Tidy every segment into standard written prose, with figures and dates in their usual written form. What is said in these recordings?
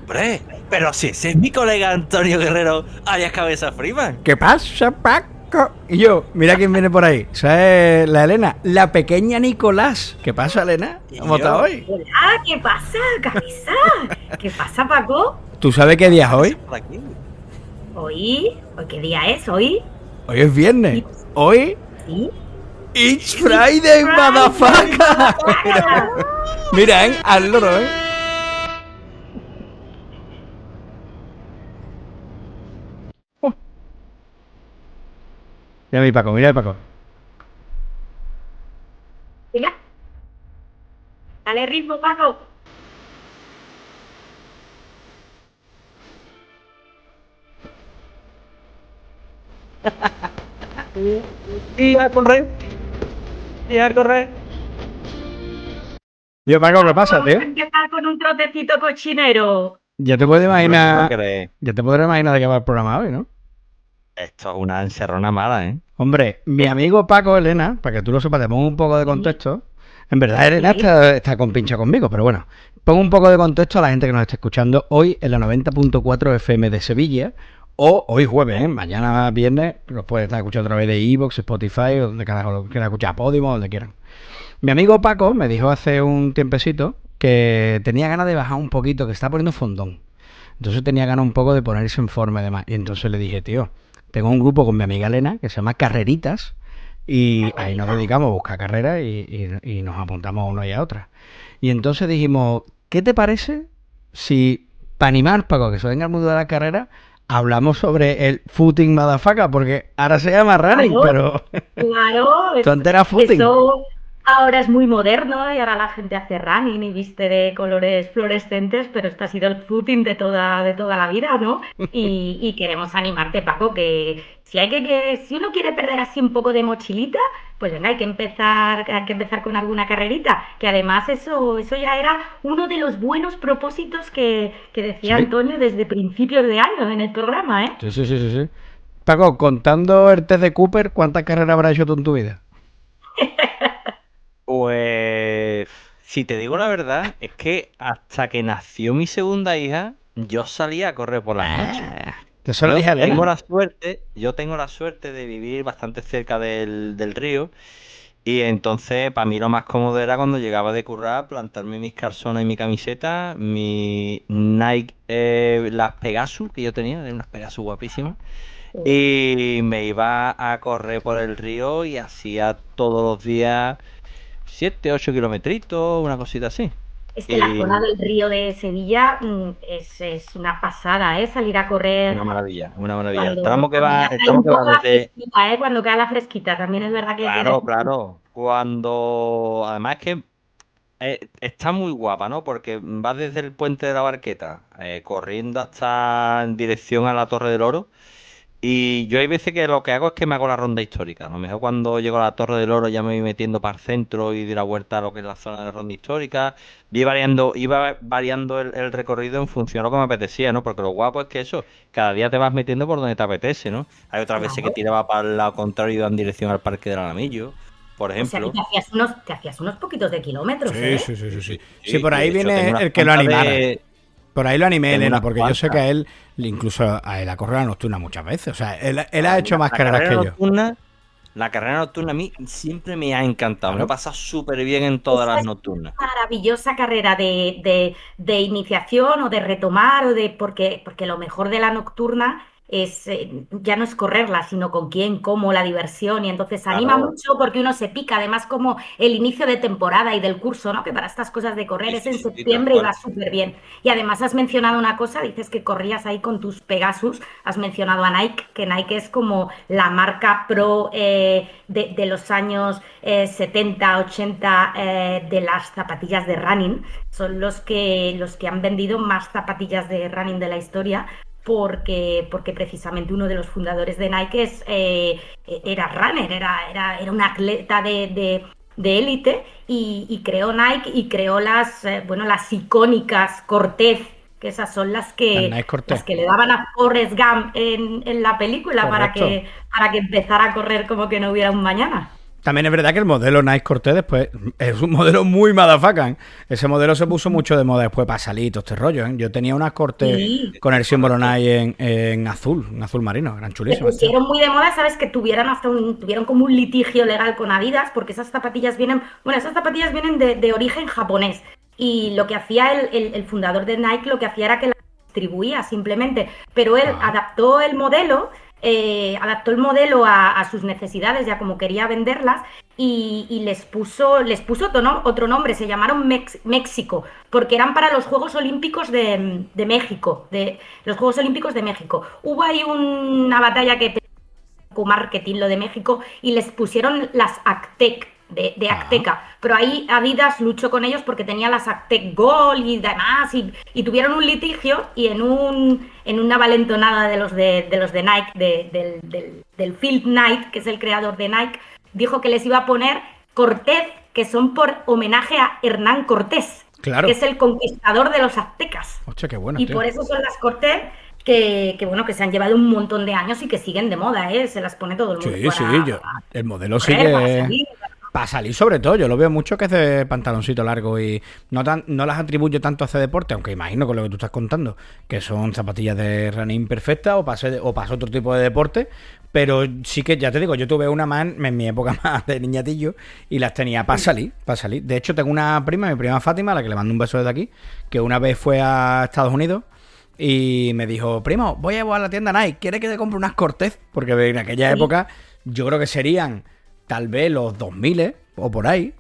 Hombre, pero si ese es mi colega Antonio Guerrero, alias Cabeza Freeman. ¿Qué pasa, Paco? Y yo, mira quién viene por ahí. ¿Sabes la Elena? La pequeña Nicolás. ¿Qué pasa, Elena? Y ¿Cómo estás yo, hoy? Hola, ¿qué pasa, Cabeza? ¿Qué pasa, Paco? ¿Tú sabes qué día es hoy? por aquí. ¿Hoy qué día es? ¿Hoy? Hoy es viernes. Hoy, ¿Sí? It's Friday, Friday, motherfucker. Mira, mira, al loro, Oh. Mira mi Paco, mira el Paco. Venga. Dale ritmo, Paco. Y a correr. Y a correr. Yo, Paco, ¿qué pasa, Vamos tío? a empezar con un trotecito cochinero. Ya te puedes No imaginar. crees. Ya te podrás imaginar de qué va el programa hoy, ¿no? Esto es una encerrona mala, ¿eh? Hombre, mi amigo Paco, Elena, para que tú lo sepas, te pongo un poco de contexto. En verdad, Elena Sí. está compincha conmigo, pero bueno, pongo un poco de contexto a la gente que nos está escuchando hoy en la 90.4 FM de Sevilla, o hoy jueves, ¿eh? Mañana viernes, los puedes estar escuchando a través de iVoox, Spotify, o donde carajo lo quieran escuchar, Podimo, donde quieran. Mi amigo Paco me dijo hace un tiempecito que tenía ganas de bajar un poquito, que está poniendo fondón. Entonces tenía ganas un poco de ponerse en forma y demás. Y entonces le dije, tío, tengo un grupo con mi amiga Elena que se llama Carreritas y ahí nos dedicamos a buscar carreras y nos apuntamos a una y a otra. Y entonces dijimos, ¿qué te parece si, para animar, Paco, que se venga al mundo de la carrera, hablamos sobre el footing motherfucker? Porque ahora se llama running, Claro, pero claro. tú antes era footing. Eso ahora es muy moderno y ahora la gente hace running y viste de colores fluorescentes, pero este ha sido el footing de toda la vida, ¿no? Y queremos animarte, Paco, que si uno quiere perder así un poco de mochilita, pues venga, hay que empezar con alguna carrerita, que además eso ya era uno de los buenos propósitos que decía Sí, Antonio desde principios de año en el programa, ¿eh? sí, sí, sí, sí, sí. Paco, contando el test de Cooper, ¿cuántas carreras habrás hecho tú en tu vida? Pues, si te digo la verdad, es que hasta que nació mi segunda hija, yo salía a correr por las noches. Eso lo dije a Elena. Yo tengo la suerte de vivir bastante cerca del río y entonces para mí lo más cómodo era cuando llegaba de currar, plantarme mis calzones y mi camiseta, mi Nike, las Pegasus que yo tenía, eran unas Pegasus guapísimas, y me iba a correr por el río y hacía todos los días 7, 8 kilometritos, una cosita así. Es que la zona Y del río de Sevilla es una pasada, ¿eh? Salir a correr una maravilla, una maravilla. cuando, cuando ya El cae tramo un que va poco la desde. fresquita, ¿eh? Cuando cae la fresquita, también es verdad que Claro, claro. Además es que está muy guapa, ¿no? Porque vas desde el puente de la Barqueta, corriendo hasta en dirección a la Torre del Oro. Y yo hay veces que lo que hago es que me hago la ronda histórica. A lo mejor cuando llego a la Torre del Oro ya me voy metiendo para el centro y de la vuelta a lo que es la zona de la ronda histórica. Iba variando el recorrido en función a lo que me apetecía, ¿no? Porque lo guapo es que eso, cada día te vas metiendo por donde te apetece, ¿no? Hay otras veces que claro. tiraba para el lado contrario y iba en dirección al Parque del Alamillo, por O sea que ejemplo. te hacías unos poquitos de kilómetros, Sí, ¿eh? sí, sí, sí, Sí, sí. sí, Sí, sí. por Y ahí de hecho tengo viene unas el que lo cuantas animara. de. Por ahí lo animé, Tengo Elena, unas porque yo sé que cuantas. a él, incluso a él, ha corrido la nocturna muchas veces. O sea, él A ha mí hecho más la carreras carrera que yo. nocturna. La carrera nocturna a mí siempre me ha encantado. Me lo he Claro. pasado súper bien en todas Esa las es nocturnas. una maravillosa carrera de iniciación o de retomar porque lo mejor de la nocturna es ya no es correrla, sino con quién, cómo, la diversión y entonces anima Claro. mucho porque uno se pica, además como el inicio de temporada y del curso, ¿no? Que para estas cosas de correr Sí, es sí, en sí, sí, tal septiembre y va cual. súper bien. Y además has mencionado una cosa, dices que corrías ahí con tus Pegasus, has mencionado a Nike, que Nike es como la marca pro de los años 70, 80 de las zapatillas de running. Son los que han vendido más zapatillas de running de la historia. Porque precisamente uno de los fundadores de Nike era runner, era un atleta de élite y creó Nike y creó las icónicas Cortez, que esas son las Las que, Nice las Cortés. que le daban a Forrest Gump en la película para Correcto. que, para que empezara a correr como que no hubiera un mañana. También es verdad que el modelo Nike Cortez después es un modelo muy motherfucker. Ese modelo se puso mucho de moda después para salir y todo este rollo. Yo tenía unas Cortez Sí. con el símbolo Nike en azul marino, eran Se chulísimas. pusieron muy de moda, ¿sabes? Que tuvieron como un litigio legal con Adidas, porque esas zapatillas vienen de origen japonés. Y lo que hacía el fundador de Nike, lo que hacía era que las distribuía simplemente. Pero él adaptó el modelo a sus necesidades, ya como quería venderlas, y les puso otro nombre, se llamaron México, porque eran para los Juegos Olímpicos de México, de los Juegos Olímpicos de México. Hubo ahí una batalla que marketing lo de México y les pusieron las Actec de Azteca, pero ahí Adidas luchó con ellos porque tenía las Actec Gold y demás y tuvieron un litigio y en una valentonada de los de Nike del Phil Knight, que es el creador de Nike, dijo que les iba a poner Cortez, que son por homenaje a Hernán Cortés, Claro. que es el conquistador de los aztecas. Hostia, qué bueno, Y tío. por eso son las Cortez que se han llevado un montón de años y que siguen de moda, ¿eh? Se las pone todo el mundo Sí, el modelo correr, para sigue... salir. Para salir sobre todo, yo lo veo mucho que es de pantaloncito largo y no las atribuyo tanto a hacer deporte, aunque imagino con lo que tú estás contando, que son zapatillas de running perfectas o para otro tipo de deporte, pero sí que, ya te digo, yo tuve una más en mi época más de niñatillo y las tenía para salir. De hecho, tengo una prima, mi prima Fátima, a la que le mando un beso desde aquí, que una vez fue a Estados Unidos y me dijo, primo, voy a ir a la tienda Nike, ¿quiere que te compre unas Cortez? Porque en aquella época yo creo que serían tal vez los 2000 o por ahí,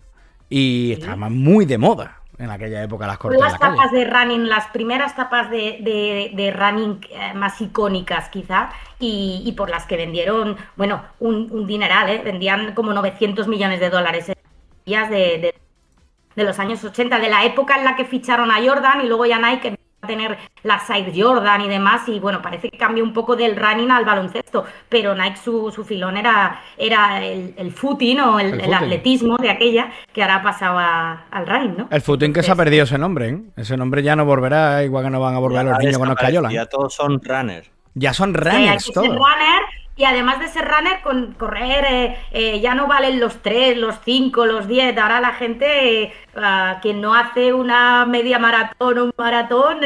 y estaban muy de moda en aquella época las Cortez en la Las calle. tapas de running, las primeras tapas de running más icónicas quizá, y por las que vendieron, bueno, un dineral, ¿eh? Vendían como 900 millones de dólares en días de los años 80, de la época en la que ficharon a Jordan y luego ya Nike empezó a tener la Side Jordan y demás, y bueno, parece que cambió un poco del running al baloncesto, pero Nike su filón era el footing o el footing. atletismo de aquella, que ahora ha pasado al running, ¿no? El footing que se ha perdido ese nombre, ¿eh? Ese nombre ya no volverá, igual que no van a volver los niños con los cayolas. Ya todos son runners. Ya son Sí, runners hay que ser todos. runner, y además de ser runner, con correr, ya no valen los 3, los 5, los 10. Ahora la gente, quien no hace una media maratón o un maratón,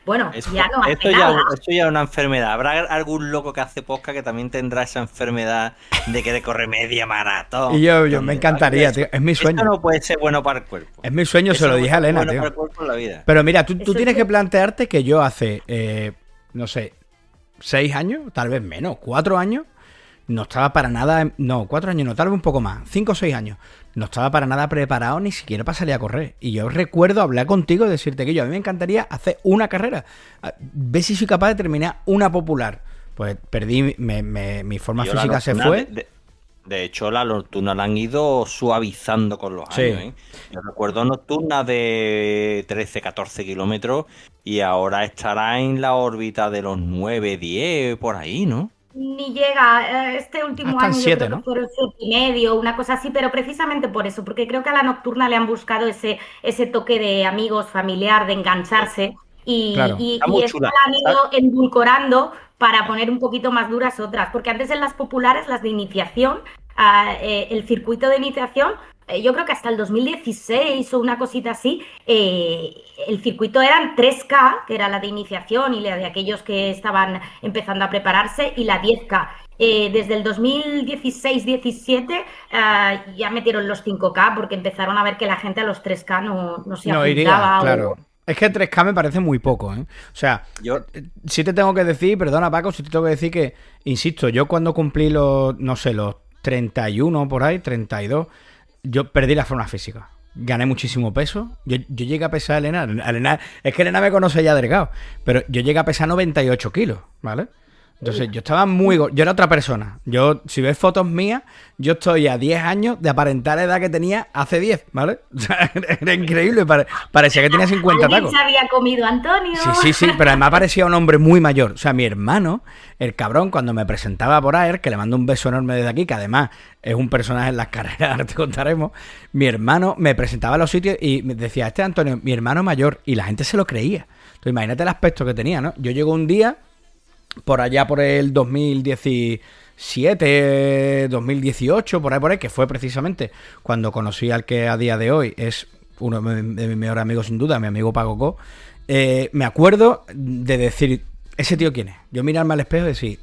bueno, ya no hace nada. Esto ya es una enfermedad. Habrá algún loco que hace podcast que también tendrá esa enfermedad de querer correr media maratón. Y yo me encantaría, tío. Es mi sueño. Esto no puede ser bueno para el cuerpo. Es mi sueño, se lo dije a Elena, bueno tío. para el cuerpo en la vida. Pero mira, tú Eso tienes sí. que plantearte que yo hace, no sé, 6 años, tal vez menos, 4 años, no estaba para nada, no, 4 años no, tal vez un poco más, 5 o 6 años, no estaba para nada preparado ni siquiera para salir a correr. Y yo recuerdo hablar contigo y decirte que a mí me encantaría hacer una carrera, ver si soy capaz de terminar una popular. Pues perdí, mi forma Yo la física se nocturna, fue. De hecho, la nocturna la han ido suavizando con los Sí. años, ¿eh? Yo recuerdo nocturnas de 13, 14 kilómetros y ahora estará en la órbita de los 9, 10, por ahí, ¿no? Ni llega, este último Hasta en año 7, yo creo ¿no? que fueron 7,5, una cosa así, pero precisamente por eso, porque creo que a la nocturna le han buscado ese toque de amigos, familiar, de engancharse, y, Claro. y, Está y muy esta chula. la han ido endulcorando para poner un poquito más duras otras, porque antes en las populares, las de iniciación, el circuito de iniciación, yo creo que hasta el 2016 o una cosita así, el circuito eran 3K, que era la de iniciación y la de aquellos que estaban empezando a prepararse, y la 10K. Desde el 2016-17 ya metieron los 5K porque empezaron a ver que la gente a los 3K no se No apuntaba. iría, claro. Es que 3K me parece muy poco, ¿eh? O sea, Yo, sí te tengo que decir, perdona Paco, sí te tengo que decir que, insisto, yo cuando cumplí los, no sé, los 31 por ahí, 32, yo perdí la forma física. Gané muchísimo peso. Yo llegué a pesar a Elena. Es que Elena me conoce ya delgado, pero yo llegué a pesar 98 kilos, ¿vale? Entonces yo estaba yo era otra persona. Yo, si ves fotos mías, yo estoy a 10 años de aparentar la edad que tenía hace 10, ¿vale? O sea, era increíble, parecía que tenía 50 Alguien tacos. se había comido Antonio. Sí, pero además parecía un hombre muy mayor. O sea, mi hermano, el cabrón, cuando me presentaba por ahí, que le mando un beso enorme desde aquí, que además es un personaje en las carreras, ahora te contaremos, mi hermano me presentaba a los sitios y me decía, este es Antonio, mi hermano mayor, y la gente se lo creía. Entonces imagínate el aspecto que tenía, ¿no? Yo llego un día, por allá por el 2010, 2007, 2018, por ahí, que fue precisamente cuando conocí al que a día de hoy es uno de mis mejores amigos sin duda, mi amigo Paco. Me acuerdo de decir, ¿ese tío quién es? Yo mirarme al espejo y decir,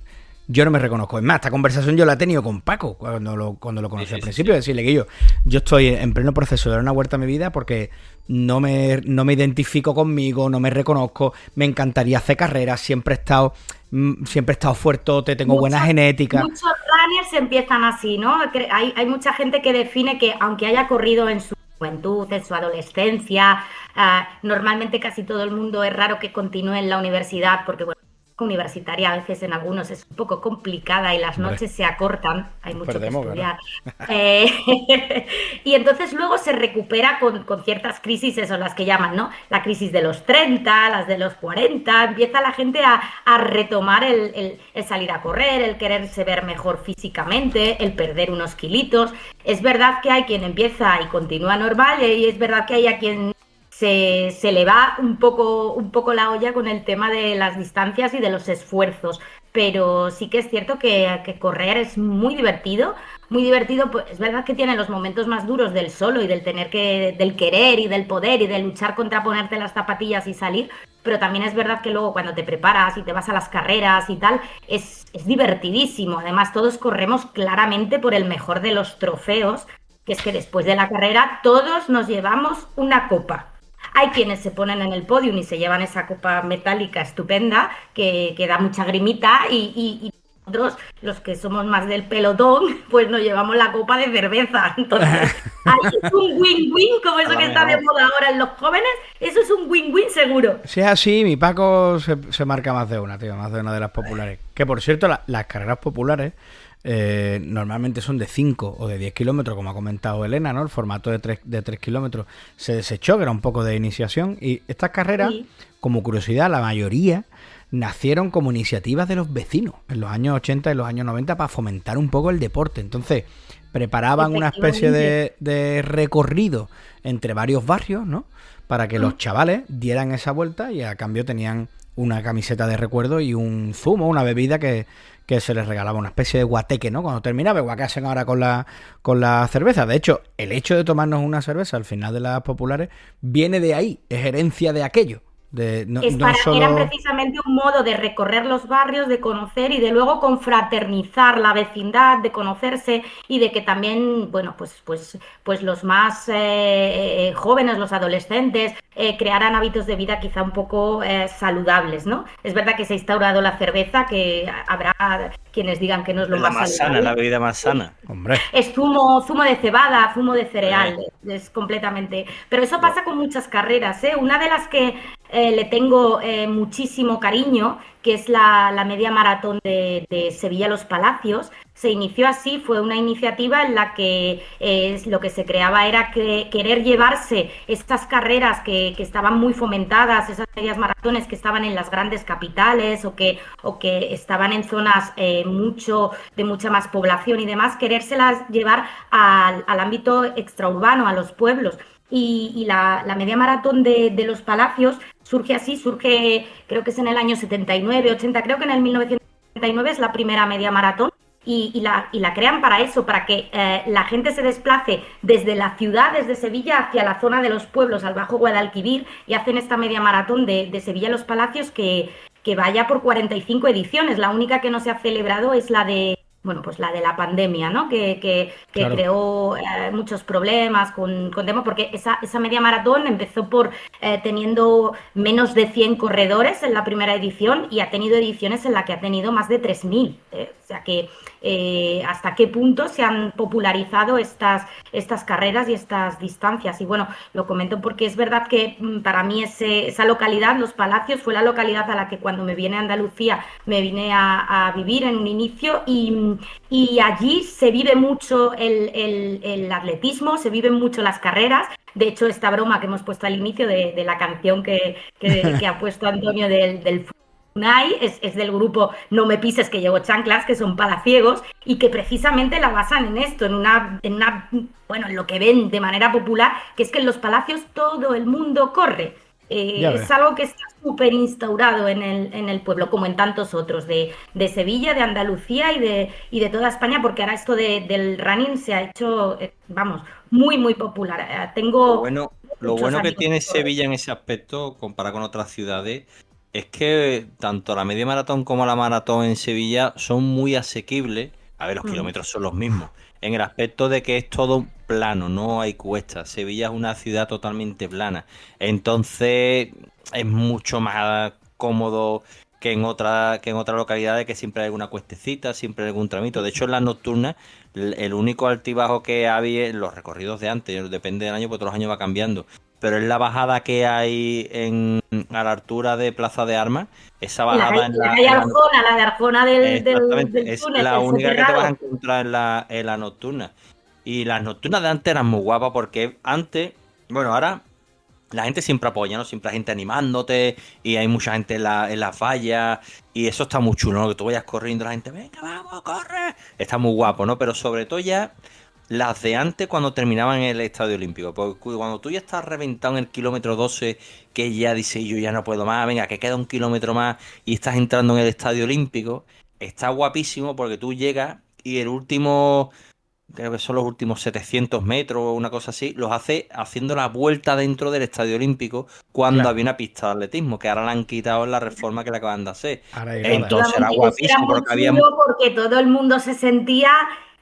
yo no me reconozco. Es más, esta conversación yo la he tenido con Paco cuando lo conocí al principio, decirle que yo estoy en pleno proceso de dar una vuelta a mi vida porque no me identifico conmigo, no me reconozco, me encantaría hacer carreras, siempre he estado fuertote, tengo buena genética. Muchos runners empiezan así, ¿no? Hay mucha gente que define que aunque haya corrido en su juventud, en su adolescencia, normalmente casi todo el mundo es raro que continúe en la universidad porque, bueno, universitaria a veces en algunos es un poco complicada y las noches se acortan, hay mucho que estudiar. Y entonces luego se recupera con ciertas crisis, eso las que llaman, ¿no? La crisis de los 30, las de los 40, empieza la gente a retomar el salir a correr, el quererse ver mejor físicamente, el perder unos kilitos. Es verdad que hay quien empieza y continúa normal y es verdad que hay a quien se le va un poco la olla con el tema de las distancias y de los esfuerzos, pero sí que es cierto que correr es muy divertido, pues es verdad que tiene los momentos más duros del solo y del del querer y del poder y de luchar contra ponerte las zapatillas y salir, pero también es verdad que luego cuando te preparas y te vas a las carreras y tal, es divertidísimo. Además, todos corremos claramente por el mejor de los trofeos, que es que después de la carrera todos nos llevamos una copa. Hay quienes se ponen en el podium y se llevan esa copa metálica estupenda que da mucha grimita y nosotros, los que somos más del pelotón, pues nos llevamos la copa de cerveza. Entonces, ahí es un win-win, como eso que está de moda ahora en los jóvenes, eso es un win-win seguro. Si es así, mi Paco se marca más de una, tío, más de una de las populares. Que por cierto, las carreras populares normalmente son de 5 o de 10 kilómetros, como ha comentado Elena, ¿no? El formato de 3 kilómetros se desechó, que era un poco de iniciación. Y estas carreras, como curiosidad, la mayoría nacieron como iniciativas de los vecinos en los años 80 y los años 90 para fomentar un poco el deporte. Entonces, preparaban una especie de recorrido entre varios barrios, ¿no? Para que los chavales dieran esa vuelta y a cambio tenían una camiseta de recuerdo y un zumo, una bebida que se les regalaba, una especie de guateque, ¿no? Cuando terminaba, igual que hacen ahora con la cerveza. De hecho, el hecho de tomarnos una cerveza al final de las populares viene de ahí, es herencia de aquello. Era precisamente un modo de recorrer los barrios, de conocer y de luego confraternizar la vecindad, de conocerse y de que también, bueno, pues los más jóvenes, los adolescentes, crearan hábitos de vida quizá un poco saludables, ¿no? Es verdad que se ha instaurado la cerveza, que habrá quienes digan que no es lo más sana, la bebida más sana. Hombre. Es zumo de cebada, zumo de cereal, es completamente. Pero eso pasa con muchas carreras, ¿eh? Una de las que le tengo muchísimo cariño, que es la media maratón de Sevilla Los Palacios. Se inició así, fue una iniciativa en la que lo que se creaba era querer llevarse estas carreras que estaban muy fomentadas, esas medias maratones que estaban en las grandes capitales o que estaban en zonas de mucha más población y demás, querérselas llevar al ámbito extraurbano, a los pueblos. Y la media maratón de Los Palacios surge así, creo que es en el año 79, 80, creo que en el 1979 es la primera media maratón y la crean para eso, para que la gente se desplace desde la ciudad, desde Sevilla, hacia la zona de los pueblos, al Bajo Guadalquivir, y hacen esta media maratón de Sevilla Los Palacios que vaya por 45 ediciones. La única que no se ha celebrado es la de la pandemia, ¿no? Que claro, creó muchos problemas con tema, porque esa media maratón empezó teniendo menos de 100 corredores en la primera edición y ha tenido ediciones en las que ha tenido más de 3.000. O sea que hasta qué punto se han popularizado estas carreras y estas distancias. Y bueno, lo comento porque es verdad que para mí esa localidad, Los Palacios, fue la localidad a la que cuando me vine a Andalucía me vine a vivir en un inicio y allí se vive mucho el atletismo, se viven mucho las carreras. De hecho, esta broma que hemos puesto al inicio de la canción que ha puesto Antonio del Funai es del grupo No Me Pises que llevo chanclas, que son palaciegos y que precisamente la basan en esto, en lo que ven de manera popular, que es que en los palacios todo el mundo corre. Ya ves. Es algo que está súper instaurado en el pueblo, como en tantos otros, de Sevilla, de Andalucía y de toda España, porque ahora esto del running se ha hecho, vamos, muy, muy popular. Lo Tengo bueno, lo muchos bueno que amigos que tiene corren. Sevilla en ese aspecto, comparado con otras ciudades, es que tanto la media maratón como la maratón en Sevilla son muy asequibles. A ver, los Mm. kilómetros son los mismos. En el aspecto de que es todo plano, no hay cuestas. Sevilla es una ciudad totalmente plana. Entonces, es mucho más cómodo que en otras localidades que siempre hay alguna cuestecita, siempre hay algún tramito. De hecho, en las nocturnas el único altibajo que había en los recorridos de antes, depende del año, porque todos los años va cambiando. Pero es la bajada que hay a la altura de Plaza de Armas, esa bajada en La la, calle en la no- Arjona, la de Arjona del exactamente, es túnel, la del única que te vas a soterrado. encontrar en la nocturna. Y las nocturnas de antes eran muy guapas porque antes, bueno, ahora la gente siempre apoya, ¿no? Siempre hay gente animándote y hay mucha gente en las vallas y eso está muy chulo, ¿no? Que tú vayas corriendo, la gente, venga, vamos, corre. Está muy guapo, ¿no? Pero sobre todo ya las de antes cuando terminaban en el Estadio Olímpico. Porque cuando tú ya estás reventado en el kilómetro 12, que ya dices, yo ya no puedo más, venga, que queda un kilómetro más y estás entrando en el Estadio Olímpico, está guapísimo porque tú llegas y el último creo que son los últimos 700 metros o una cosa así, los hace haciendo la vuelta dentro del Estadio Olímpico cuando Claro. había una pista de atletismo, que ahora la han quitado en la reforma que le acaban de hacer. Ahora hay gradas. Entonces era Efectivamente, eso era guapísimo muy porque había, chulo porque todo el mundo se sentía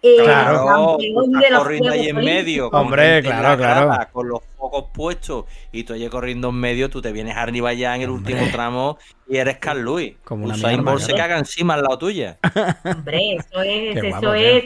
Claro. claro, tú campeón estás de los corriendo ahí Juegos en medio Olímpicos. con Hombre, gente en claro, la claro. grada, con los focos puestos y tú allí corriendo en medio, tú te vienes arriba ya en el último Hombre, tramo y eres Carl Lewis. como una mi Usain arma, Bolt se claro. caga encima al lado tuya. Hombre, Qué eso guapo, tío. es,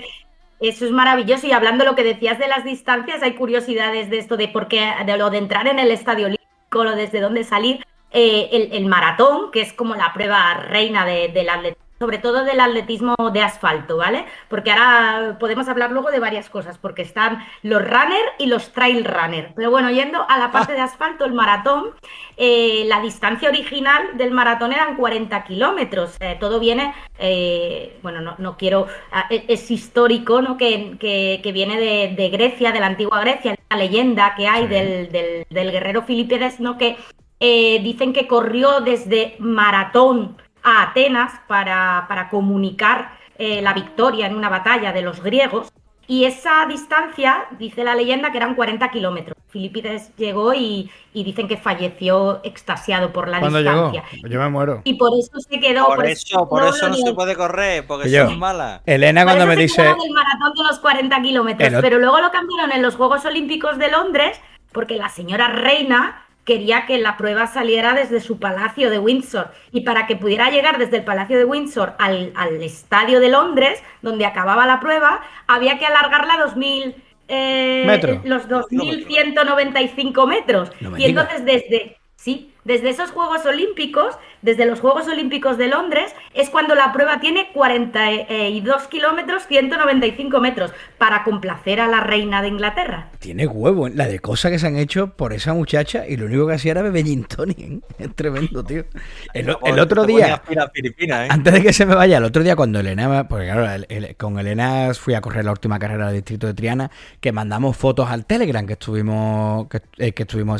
eso es maravilloso. Y hablando de lo que decías de las distancias, hay curiosidades de esto, de por qué, de lo de entrar en el Estadio Olímpico, lo desde dónde salir. El maratón, que es como la prueba reina del atletismo, sobre todo del atletismo de asfalto, ¿vale? Porque ahora podemos hablar luego de varias cosas, porque están los runner y los trail runner. Pero bueno, yendo a la parte de asfalto, el maratón, la distancia original del maratón eran 40 kilómetros. Todo viene, bueno, no quiero, es histórico, ¿no? Que viene de Grecia, de la antigua Grecia, la leyenda que hay Sí. del guerrero Filipides, ¿no? Que dicen que corrió desde Maratón a Atenas para comunicar la victoria en una batalla de los griegos. Y esa distancia, dice la leyenda, que eran 40 kilómetros. Filipides llegó y dicen que falleció extasiado por la ¿Cuándo llegó? distancia. Yo me muero. Y por eso se quedó, Por eso, por eso no se puede correr, porque Y yo, son malas. Elena por cuando eso me se quedaron dice, el maratón de los 40 kilómetros, el ot- pero luego lo cambiaron en los Juegos Olímpicos de Londres porque la señora reina quería que la prueba saliera desde su palacio de Windsor y para que pudiera llegar desde el palacio de Windsor al estadio de Londres, donde acababa la prueba, había que alargarla 2000, metro, los Dos kilómetros. 2195 metros. no me Y digas. entonces desde esos Juegos Olímpicos, desde los Juegos Olímpicos de Londres, es cuando la prueba tiene 42 kilómetros, 195 metros, para complacer a la reina de Inglaterra. Tiene huevo, la de cosas que se han hecho por esa muchacha y lo único que hacía era beber gin tonic, ¿eh? Es tremendo, tío. El otro Te pones día, a aspirar a Filipinas, ¿eh? antes de que se me vaya, el otro día cuando Elena, porque claro, con Elena fui a correr la última carrera del distrito de Triana, que mandamos fotos al Telegram que estuvimos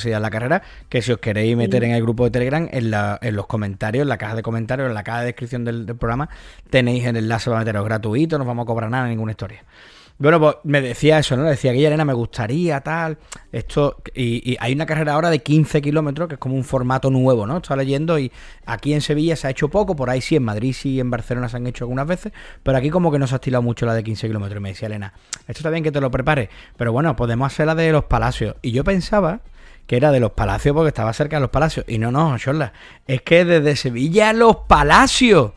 ese día en la carrera, que si os queréis meter en el grupo de Telegram, en los comentarios, en la caja de comentarios, en la caja de descripción del programa, tenéis el enlace para meteros gratuito, no os vamos a cobrar nada, ninguna historia. Bueno, pues me decía eso, ¿no? Decía que Elena me gustaría, tal, esto, y hay una carrera ahora de 15 kilómetros, que es como un formato nuevo, ¿no? Estaba leyendo y aquí en Sevilla se ha hecho poco, por ahí sí, en Madrid sí, en Barcelona se han hecho algunas veces, pero aquí como que no se ha estilado mucho la de 15 kilómetros. Y me decía Elena, esto está bien que te lo prepares, pero bueno, podemos hacer la de los Palacios. Y yo pensaba que era de los Palacios porque estaba cerca de los Palacios. Y no, Xorla, es que desde Sevilla a los Palacios.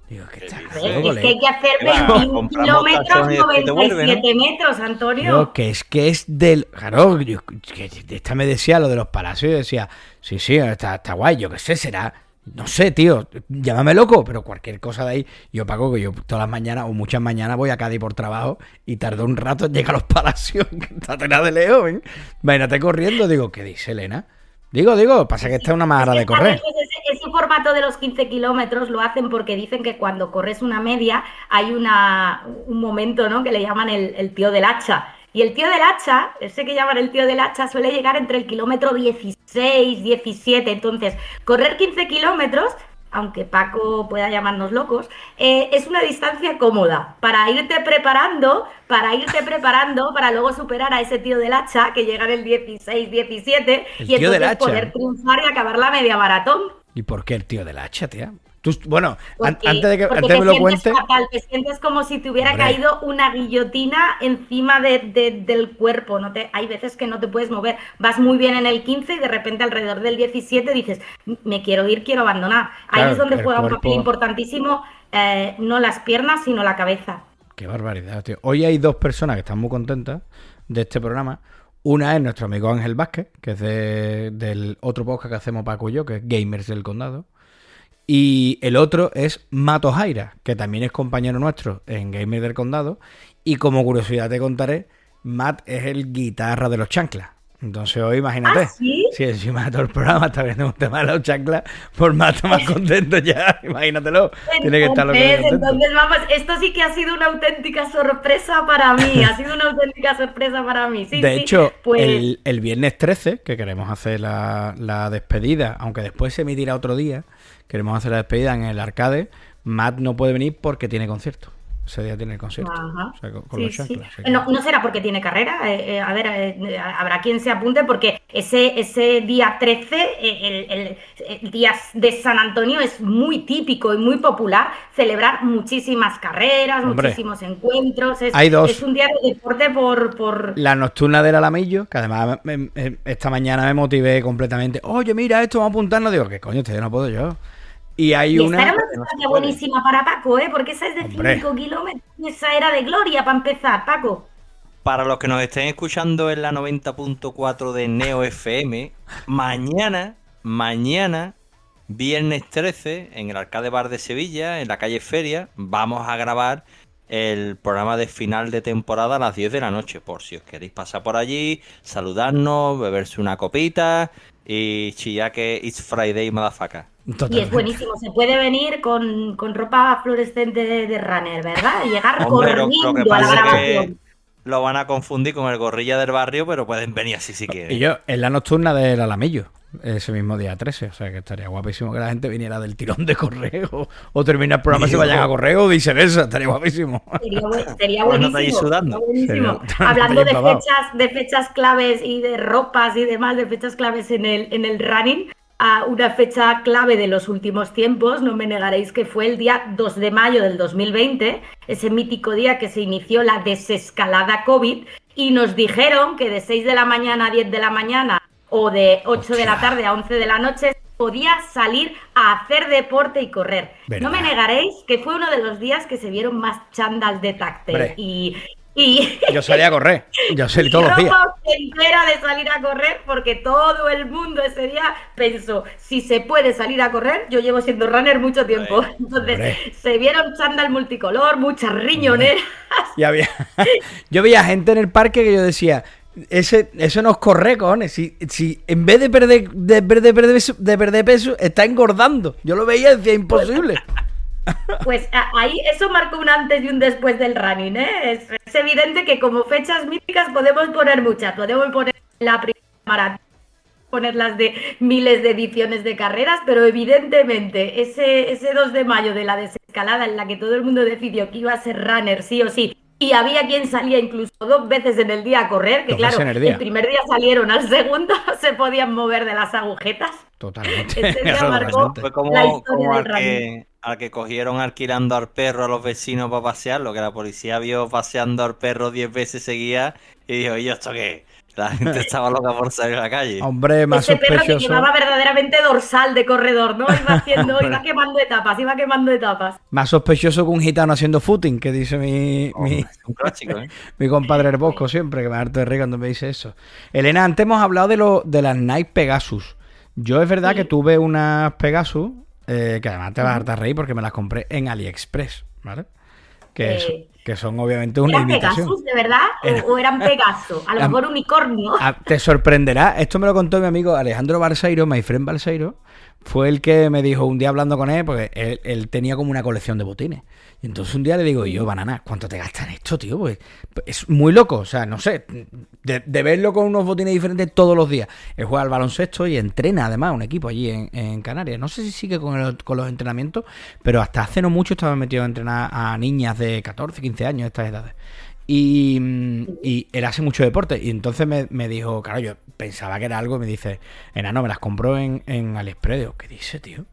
Digo, ¿qué está loco, Es que hay que hacer Claro, 21 compramos kilómetros, tachones y después te vuelve, 97 metros, Antonio. Digo, que es del. Claro, que esta me decía lo de los Palacios y decía, sí, está guay, yo qué sé, será. No sé, tío, llámame loco, pero cualquier cosa de ahí, yo pago que yo todas las mañanas o muchas mañanas voy a Cádiz por trabajo y tardo un rato en llegar a los Palacios, que está tela de leo, ¿eh? Imagínate corriendo, digo, ¿qué dice Elena? Digo, pasa que esta es una manera de correr. Ese formato de los 15 kilómetros lo hacen porque dicen que cuando corres una media hay un momento, ¿no? Que le llaman el tío del hacha. Y el tío del hacha, ese que llaman el tío del hacha, suele llegar entre el kilómetro 16, 17. Entonces, correr 15 kilómetros, aunque Paco pueda llamarnos locos, es una distancia cómoda para irte preparando para luego superar a ese tío del hacha que llega en el 16, 17 El y tío del entonces hacha. poder triunfar y acabar la media maratón. ¿Y por qué el tío del hacha, tía? Bueno, Porque, antes de que porque me lo sientes cuente... fatal, te sientes como si te hubiera Hombre. caído una guillotina encima del cuerpo. Hay veces que no te puedes mover. Vas muy bien en el 15 y de repente alrededor del 17 dices, me quiero ir, quiero abandonar. Ahí Claro, es donde el juega un cuerpo- papel importantísimo, no las piernas, sino la cabeza. Qué barbaridad, tío. Hoy hay dos personas que están muy contentas de este programa. Una es nuestro amigo Ángel Vázquez, que es del otro podcast que hacemos Paco y yo, que es Gamers del Condado. Y el otro es Mato Jaira, que también es compañero nuestro en Gamers del Condado. Y como curiosidad te contaré, Matt es el guitarra de los chanclas. Entonces hoy imagínate, ¿Ah, sí? si encima de todo el programa está viendo un tema de los chanclas, por Matt más contento ya, imagínatelo. Tiene que estar lo que Entonces, vamos, esto sí que ha sido una auténtica sorpresa para mí. Ha sido una auténtica sorpresa para mí. Sí, de sí. hecho, Pues el viernes 13, que queremos hacer la despedida, aunque después se emitirá otro día, queremos hacer la despedida en el arcade, Matt no puede venir porque tiene concierto. Ese día tiene el concierto. Ajá. O sea, con Sí, los sí. chanclas. Así que- No será porque tiene carrera. A ver, habrá quien se apunte porque ese día 13, el día de San Antonio, es muy típico y muy popular celebrar muchísimas carreras, Hombre. muchísimos encuentros. Hay dos. Es un día de deporte por... La nocturna del Alamillo, que además esta mañana me motivé completamente. Oye, mira esto, vamos a apuntarnos. Digo, ¿qué coño? Yo no puedo yo. Y hay Y una... esta era una distancia buenísima para Paco, porque esa es de Hombre. 5 kilómetros. Esa era de gloria para empezar, Paco. Para los que nos estén escuchando en la 90.4 de Neo FM, mañana, viernes 13, en el Arcade Bar de Sevilla, en la calle Feria, vamos a grabar el programa de final de temporada a las 10 de la noche, por si os queréis pasar por allí, saludarnos, beberse una copita y chillar que it's Friday, motherfucker. Y es Totalmente. buenísimo, se puede venir con ropa fluorescente de runner, ¿verdad? Y llegar Hombre, lo que corriendo a la pasa es que grabación. lo van a confundir con el gorrilla del barrio, pero pueden venir así si quieren. Y yo, en la nocturna del Alamillo, ese mismo día 13. O sea, que estaría guapísimo que la gente viniera del tirón de correo o terminar el programa y se vayan a correo o viceversa. Estaría guapísimo. Sería Pues no buenísimo. estáis sudando. Buenísimo. Sería- Hablando estaría empapado. de fechas claves y de ropas y demás, de fechas claves en el running, a una fecha clave de los últimos tiempos, no me negaréis que fue el día 2 de mayo del 2020, ese mítico día que se inició la desescalada COVID y nos dijeron que de 6 de la mañana a 10 de la mañana o de 8 de la tarde a 11 de la noche podía salir a hacer deporte y correr. ¿Verdad? No me negaréis que fue uno de los días que se vieron más chándal de táctil Hombre. y Yo salía a correr. Yo salí todos los días. ropa entera de salir a correr porque todo el mundo ese día pensó, si se puede salir a correr, yo llevo siendo runner mucho tiempo. Entonces Hombre. se vieron chándal multicolor, muchas riñoneras. Y había... Yo veía gente en el parque que yo decía, eso no es correr, cojones. Si en vez de perder peso, está engordando. Yo lo veía y decía, imposible. Pues ahí eso marcó un antes y un después del running, ¿eh? Es evidente que como fechas míticas podemos poner muchas, podemos poner la primera maratón, poner las de miles de ediciones de carreras, pero evidentemente ese 2 de mayo de la desescalada en la que todo el mundo decidió que iba a ser runner sí o sí, y había quien salía incluso 2 veces en el día a correr, que 2 claro, veces en el día. el primer día salieron, al segundo se podían mover de las agujetas. Totalmente. Ese día marcó Fue como, la historia como del running. al que cogieron alquilando al perro a los vecinos para pasearlo, que la policía vio paseando al perro 10 veces seguidas y dijo, ¿y esto qué? La gente estaba loca por salir a la calle. Hombre, más Ese perro que sospechoso. llevaba verdaderamente dorsal de corredor, ¿no? Iba quemando etapas. Más sospechoso que un gitano haciendo footing, que dice Hombre, es un clásico, ¿eh? mi compadre el Bosco siempre, que me harto de reír cuando me dice eso. Elena, antes hemos hablado de las Nike Pegasus. Yo es verdad Sí. que tuve unas Pegasus, que además te vas a hartar reír porque me las compré en AliExpress, ¿vale? Que son obviamente una ¿Eran imitación. Pegasus, de verdad? ¿O eran Pegaso? A lo mejor unicornio. Te sorprenderá, esto me lo contó mi amigo Alejandro Balseiro, my friend Balseiro, fue el que me dijo un día hablando con él, porque él tenía como una colección de botines. Y entonces un día le digo, yo, Banana, ¿cuánto te gastas en esto, tío? Pues es muy loco, o sea, no sé, de verlo con unos botines diferentes todos los días. Él juega al baloncesto y entrena además un equipo allí en Canarias. No sé si sigue con los entrenamientos, pero hasta hace no mucho estaba metido a entrenar a niñas de 14, 15 años, estas edades. Y él hace mucho deporte. Y entonces me dijo, claro, yo pensaba que era algo, me dice, enano, me las compró en AliExpress. Digo, ¿qué dice, tío?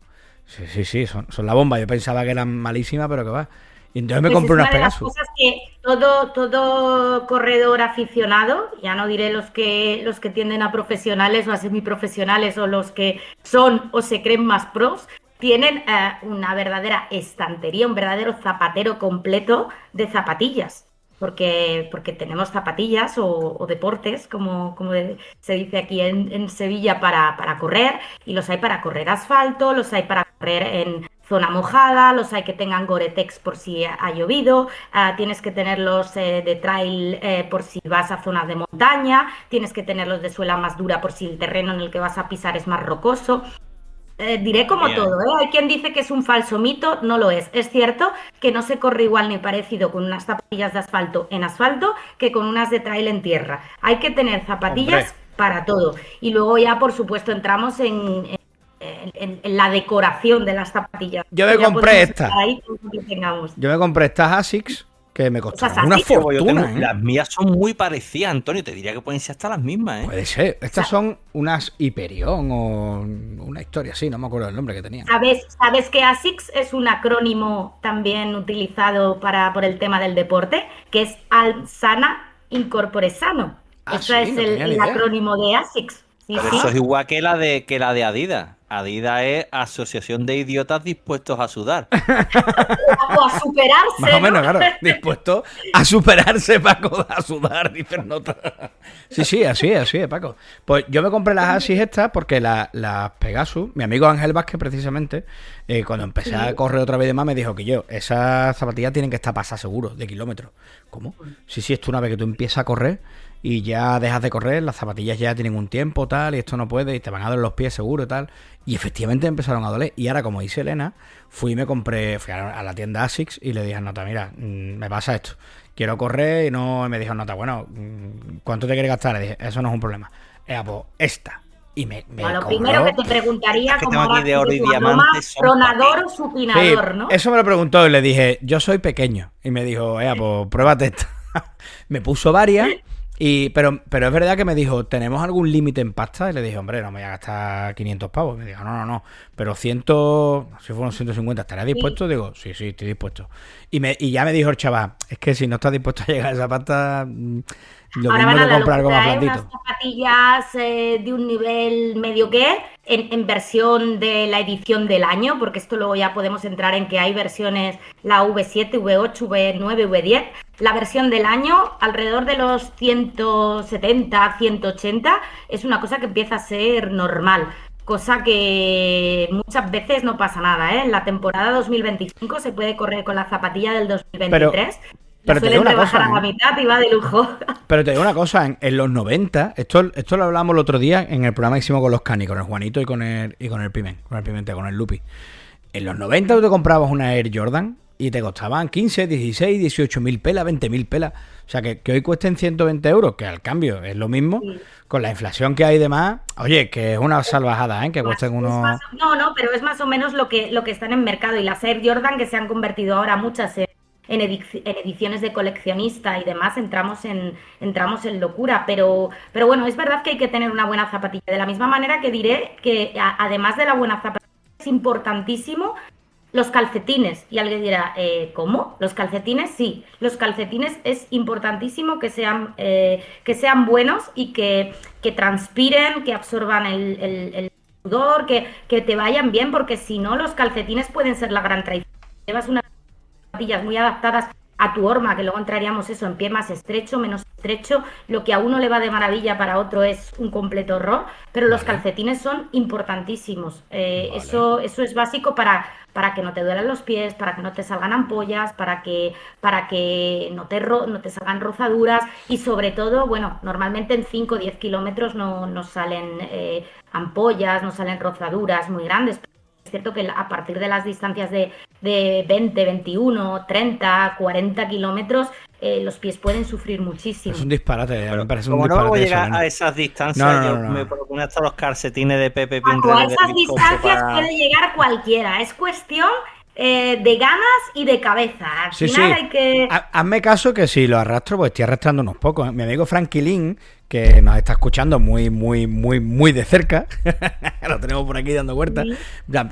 Sí, son la bomba. Yo pensaba que eran malísimas, pero que va. Y entonces me Pues compré es unas una de las Pegasus. cosas que todo corredor aficionado, ya no diré los que tienden a profesionales o a semiprofesionales o los que son o se creen más pros, tienen una verdadera estantería, un verdadero zapatero completo de zapatillas. Porque tenemos zapatillas o deportes, como se dice aquí en Sevilla, para correr, y los hay para correr asfalto, los hay para correr en zona mojada, los hay que tengan Gore-Tex por si ha llovido, tienes que tenerlos de trail por si vas a zonas de montaña, tienes que tenerlos de suela más dura por si el terreno en el que vas a pisar es más rocoso. Diré Madre como mía, ¿eh? todo, ¿eh? Hay quien dice que es un falso mito, no lo es. Es cierto que no se corre igual ni parecido con unas zapatillas de asfalto en asfalto que con unas de trail en tierra. Hay que tener Hombre, zapatillas para todo. Y luego ya, por supuesto, entramos en la decoración de las zapatillas. yo me Que ya compré podemos estar esta. ahí con lo que tengamos. Yo me compré estas ASICS que me Esas costaron una así, Como yo tengo, fortuna, ¿eh? las mías son muy parecidas, Antonio. Te diría que pueden ser hasta las mismas, ¿eh? Puede ser. Estas son unas Hyperion o una historia así, no me acuerdo el nombre que tenían. ¿Sabes que ASICS es un acrónimo también utilizado por el tema del deporte? Que es Al Sana Incorpore Sano. Ah, Ese sí, es no tenía ni el idea. acrónimo de ASICS. Sí, Pero sí. eso es igual que la de Adidas. Adidas es Asociación de Idiotas Dispuestos a Sudar. O a Más superarse, o ¿no? menos, claro. Dispuesto a superarse, Paco, a sudar, dice nota. Sí, así es, Paco. Pues yo me compré las Asis estas porque las Pegasus, mi amigo Ángel Vázquez, precisamente, cuando empecé a correr otra vez de más, me dijo que esas zapatillas tienen que estar pasadas seguro, de kilómetros. ¿Cómo? Sí, esto una vez que tú empiezas a correr y ya dejas de correr, las zapatillas ya tienen un tiempo, tal, y esto no puede, y te van a doler los pies seguro, tal. Y efectivamente empezaron a doler. Y ahora, como dice Elena, fui a la tienda ASICS y le dije a Nota, mira, me pasa esto. Quiero correr y no me dijo Nota, bueno, ¿cuánto te quieres gastar? Le dije, eso no es un problema. Pues esta. Y me Bueno, lo cobró. primero que te preguntaría, Estas que como tengo aquí ahora de oro y tu aroma, diamantes son tronador papel. o Sí, supinador, ¿no? eso me lo preguntó y le dije, yo soy pequeño. Y me dijo, pues pruébate esta. Me puso varias. Pero es verdad que me dijo, ¿tenemos algún límite en pasta? Y le dije, hombre, no me voy a gastar 500 pavos. Me dijo, no, pero 100, si fueron 150, ¿estarás Sí. dispuesto? Digo, sí, estoy dispuesto. Y ya me dijo el chaval, es que si no estás dispuesto a llegar a esa pasta, lo Ahora mismo van a te la comprar algo más locura, ¿eh? Unas blandito. zapatillas de un nivel medio que en versión de la edición del año, porque esto luego ya podemos entrar en que hay versiones, la V7, V8, V9, V10. La versión del año, alrededor de los 170, 180, es una cosa que empieza a ser normal. Cosa que muchas veces no pasa nada, ¿eh? En la temporada 2025 se puede correr con la zapatilla del Pero, 2023. La pero te digo suelen una rebajar cosa, a la ¿eh? mitad y va de lujo. Pero te digo una cosa, en los 90, esto lo hablamos el otro día en el programa que hicimos con los Cani, con el Juanito y con el Pimentel, con el Lupi. En los 90 tú te comprabas una Air Jordan y te costaban 15, 16, 18 mil pelas, 20 mil pelas. O sea, que hoy cuesten 120 euros, que al cambio es lo mismo, Sí. con la inflación que hay y demás. Oye, que es una salvajada, ¿eh? Que cuesten unos... No, pero es más o menos lo que están en mercado. Y las Air Jordan, que se han convertido ahora muchas en ediciones de coleccionista y demás, entramos en locura. Pero bueno, es verdad que hay que tener una buena zapatilla. De la misma manera que diré que además de la buena zapatilla, es importantísimo los calcetines. Y alguien dirá, ¿cómo? ¿Los calcetines? Sí, los calcetines es importantísimo que sean buenos y que transpiren, que absorban el sudor, que te vayan bien, porque si no, los calcetines pueden ser la gran traición. Llevas unas zapatillas muy adaptadas a tu horma, que luego entraríamos eso en pie más estrecho, menos estrecho. Lo que a uno le va de maravilla, para otro es un completo horror, pero los Vale. calcetines son importantísimos. Vale. Eso es básico para que no te duelan los pies, para que no te salgan ampollas, para que no te salgan rozaduras y sobre todo, bueno, normalmente en 5 o 10 kilómetros no salen ampollas, no salen rozaduras muy grandes. Es cierto que a partir de las distancias de 20, 21, 30, 40 kilómetros, los pies pueden sufrir muchísimo. Es un disparate, a mí me Pero parece un como no vamos a disparate eso, llegar Elena. a esas No, distancias, no, yo no, me no. propone hasta los calcetines de Pepe Paco, a Pintrero esas del coche distancias para... puede llegar cualquiera. Es cuestión de ganas y de cabeza. Al Sí, final sí. hay que... Hazme caso que si lo arrastro, pues estoy arrastrando unos pocos. Mi amigo Frankie Lin, que nos está escuchando muy, muy, muy, muy de cerca, lo tenemos por aquí dando vueltas,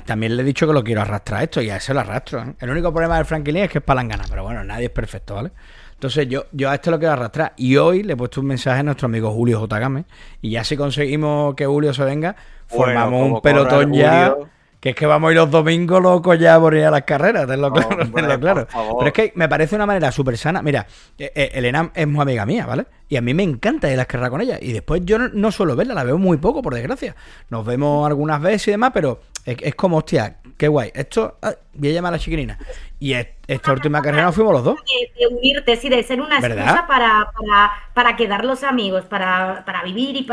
también le he dicho que lo quiero arrastrar esto y a ese lo arrastro. ¿Eh? El único problema del Frankie Lin es que es palangana, pero bueno, nadie es perfecto, ¿vale? Entonces yo a este lo quiero arrastrar. Y hoy le he puesto un mensaje a nuestro amigo Julio J. Game. Y ya si conseguimos que Julio se venga, Bueno, formamos un como corra el pelotón ya. Julio, Que es que vamos a ir los domingos locos ya por ir a las carreras, tenlo claro, tenlo hombre, claro. por Pero es favor. que me parece una manera súper sana. Mira, Elena es muy amiga mía, ¿vale? Y a mí me encanta ir a las carreras con ella. Y después yo no suelo verla, la veo muy poco, por desgracia. Nos vemos algunas veces y demás, pero es como, hostia, qué guay. Esto, voy a llamar a la chiquilina. Y esta última carrera nos fuimos los dos, De unirte, sí, de ser una ¿verdad? excusa para quedar los amigos, para vivir y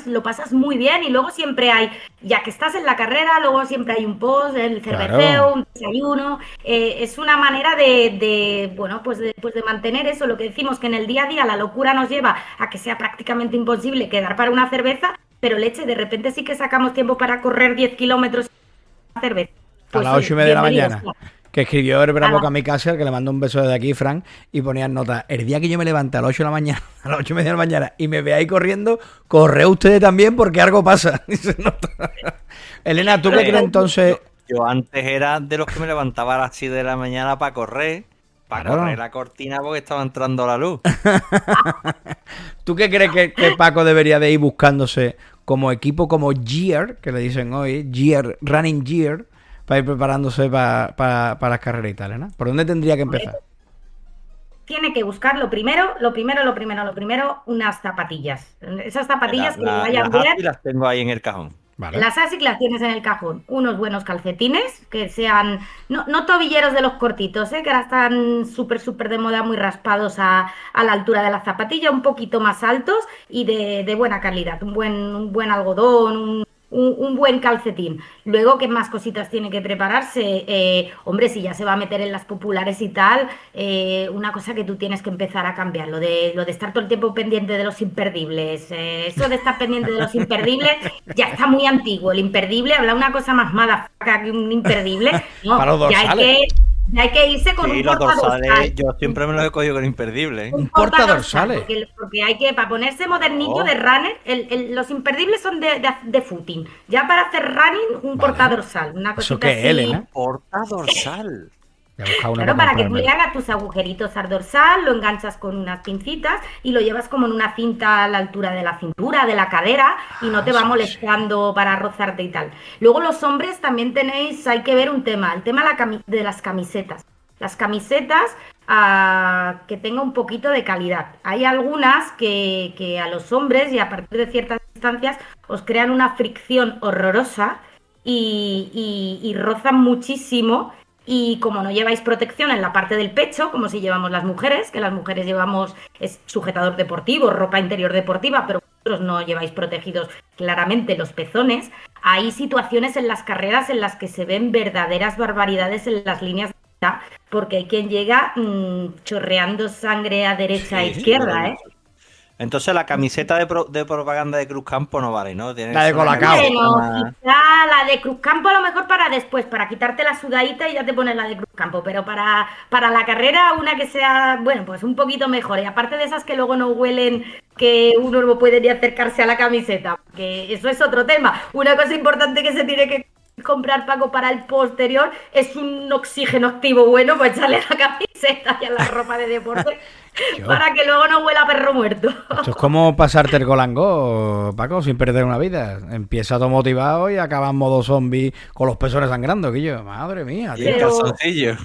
lo pasas muy bien y luego siempre hay, ya que estás en la carrera, luego siempre hay un post, el Claro. cerveceo, un desayuno, es una manera bueno, pues de mantener eso, lo que decimos, que en el día a día la locura nos lleva a que sea prácticamente imposible quedar para una cerveza, pero leche, de repente sí que sacamos tiempo para correr 10 kilómetros a cerveza. A Pues las oye, 8:30 de la bienvenidos. mañana. Que escribió el A Bravo la- Kamikaze, al que le mando un beso desde aquí, Frank, y ponía en nota, el día que yo me levante a las 8 de la mañana, a las 8:30 de la mañana, y me veáis corriendo, corre ustedes también porque algo pasa. Y se nota. Elena, ¿tú qué Hombre, crees entonces? yo antes era de los que me levantaba a las 7 de la mañana para Claro. correr la cortina porque estaba entrando la luz. ¿Tú qué crees que Paco debería de ir buscándose como equipo, como Gear, que le dicen hoy, Gear, Running Gear, para ir preparándose para las carreritas, Elena? ¿Por dónde tendría que empezar? Tiene que buscar lo primero, unas zapatillas. Esas zapatillas que le vayan Las bien. ASI las tengo ahí en el cajón. ¿Vale? Las ASIC las tienes en el cajón. Unos buenos calcetines, que sean, no tobilleros de los cortitos, que ahora están súper de moda, muy raspados a la altura de la zapatilla, un poquito más altos y de buena calidad. Un buen algodón, un buen calcetín. Luego, ¿qué más cositas tiene que prepararse? Hombre, si ya se va a meter en las populares y tal, una cosa que tú tienes que empezar a cambiar, lo de estar todo el tiempo pendiente de los imperdibles. Eso de estar pendiente de los imperdibles ya está muy antiguo. El imperdible, habla una cosa más mala que un imperdible. Para No, los dorsales. ya hay que irse con Sí, un los portadorsal. dorsales, yo siempre me los he cogido con imperdible, ¿eh? Un portadorsal, Portadorsales. porque hay que, para ponerse modernillo de Oh, runner, los imperdibles son de footing. Ya para hacer running, un Vale. portadorsal, una ¿Eso cosita qué es, así. Elena? porta dorsal. Voy a buscar una Claro, para para que tú le comprármelo. hagas tus agujeritos al dorsal, lo enganchas con unas pincitas y lo llevas como en una cinta a la altura de la cintura, de la cadera, y no Ah, te va sí, sí. molestando para rozarte y tal. Luego los hombres también tenéis, hay que ver un tema, el tema de las camisetas. Las camisetas que tenga un poquito de calidad. Hay algunas que a los hombres y a partir de ciertas distancias os crean una fricción horrorosa y rozan muchísimo. Y como no lleváis protección en la parte del pecho, como si llevamos las mujeres, que las mujeres llevamos sujetador deportivo, ropa interior deportiva, pero vosotros no lleváis protegidos claramente los pezones, hay situaciones en las carreras en las que se ven verdaderas barbaridades en las líneas de meta, porque hay quien llega chorreando sangre a derecha e Sí, sí, yo lo he izquierda, ¿eh? visto. Entonces la camiseta de propaganda de Cruz Campo no vale, ¿no? Tiene que La de ser una Colacao. camiseta Bueno, más... quizá la de Cruzcampo a lo mejor para después, para quitarte la sudadita y ya te pones la de Cruzcampo, pero para la carrera una que sea, bueno, pues un poquito mejor. Y aparte de esas que luego no huelen, que uno no puede ni acercarse a la camiseta, que eso es otro tema. Una cosa importante que se tiene que comprar, Paco, para el posterior es un oxígeno activo bueno para echarle a la camiseta y a la ropa de deporte Yo. para que luego no huela a perro muerto. Esto es como pasarte el Golangó, Paco, sin perder una vida. Empieza todo motivado y acaba en modo zombie con los pezones sangrando, que yo, madre mía, Y el tío. Pero calzoncillo.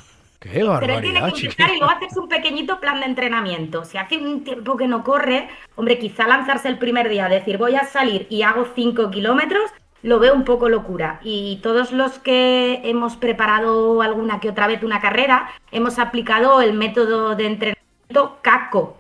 ¡Qué Pero él tiene barbaridad, que empezar y chiquillo! luego hacerse un pequeñito plan de entrenamiento. Si hace un tiempo que no corre, hombre, quizá lanzarse el primer día, decir voy a salir y hago 5 kilómetros, lo veo un poco locura. Y todos los que hemos preparado alguna que otra vez una carrera, hemos aplicado el método de entrenamiento CACO.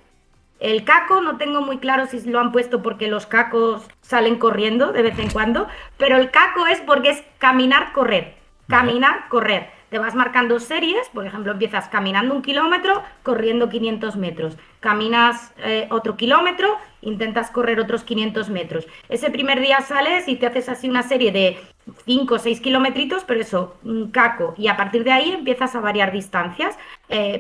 El caco no tengo muy claro si lo han puesto porque los cacos salen corriendo de vez en cuando, pero el caco es porque es caminar, correr. Vale. Caminar, correr. Te vas marcando series, por ejemplo, empiezas caminando 1 kilómetro, corriendo 500 metros. Caminas otro kilómetro, intentas correr otros 500 metros. Ese primer día sales y te haces así una serie de 5 o 6 kilometritos, pero eso, un caco. Y a partir de ahí empiezas a variar distancias.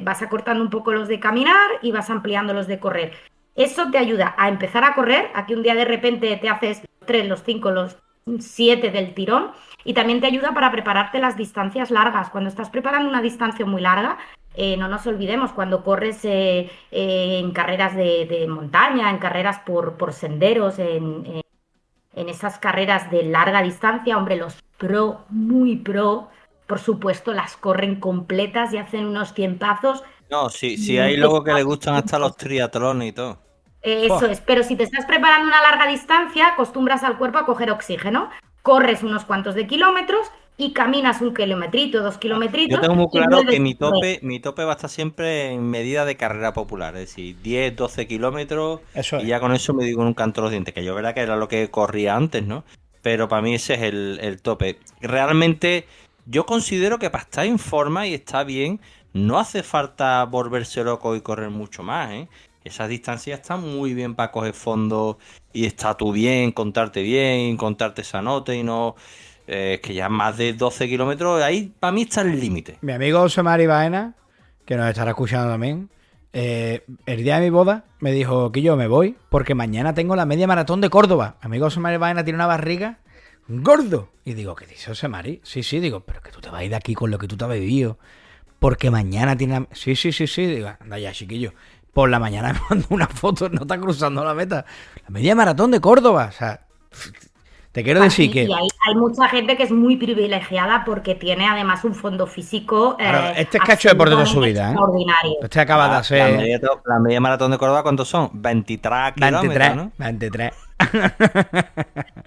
Vas acortando un poco los de caminar y vas ampliando los de correr. Eso te ayuda a empezar a correr, a que un día de repente te haces los 3, los 5, los 7 del tirón, y también te ayuda para prepararte las distancias largas. Cuando estás preparando una distancia muy larga, no nos olvidemos, cuando corres en carreras de montaña, en carreras por senderos, en esas carreras de larga distancia, hombre, los pro, muy pro, por supuesto, las corren completas y hacen unos tiempazos. No, sí hay luego que le gustan hasta los triatlones y todo. ¡Fua! Eso es, pero si te estás preparando una larga distancia, acostumbras al cuerpo a coger oxígeno, corres unos cuantos de kilómetros y caminas 1 kilometrito, 2 kilometritos. Yo tengo muy Y claro que vuelves a correr. mi tope va a estar siempre en medida de carrera popular, es decir, 10, 12 kilómetros Eso y es. ya con eso me digo en un canto los dientes, que yo verá que era lo que corría antes, ¿no? Pero para mí ese es el tope. Realmente yo considero que para estar en forma y estar bien, no hace falta volverse loco y correr mucho más, ¿eh? Esas distancias están muy bien para coger fondo y estar tú bien, contarte esa nota y no... que ya más de 12 kilómetros, ahí para mí está el límite. Mi amigo José Mari Baena, que nos estará escuchando también, el día de mi boda me dijo que yo me voy porque mañana tengo la media maratón de Córdoba. Mi amigo José Mari Baena tiene una barriga gordo. Y digo, ¿qué dice José Mari? Sí, digo, pero que tú te vas a ir de aquí con lo que tú te has bebido. Porque mañana tiene... Sí. Digo, anda ya, chiquillo. Por la mañana me mando una foto, no está cruzando la meta. La media maratón de Córdoba. O sea, te quiero decir que... Y hay mucha gente que es muy privilegiada porque tiene además un fondo físico Claro, este es que ha hecho deporte toda su absolutamente vida, ¿eh? extraordinario. Este acaba de La hacer media maratón de Córdoba, ¿cuántos son? 23 kilómetros, 23, ¿no? 23.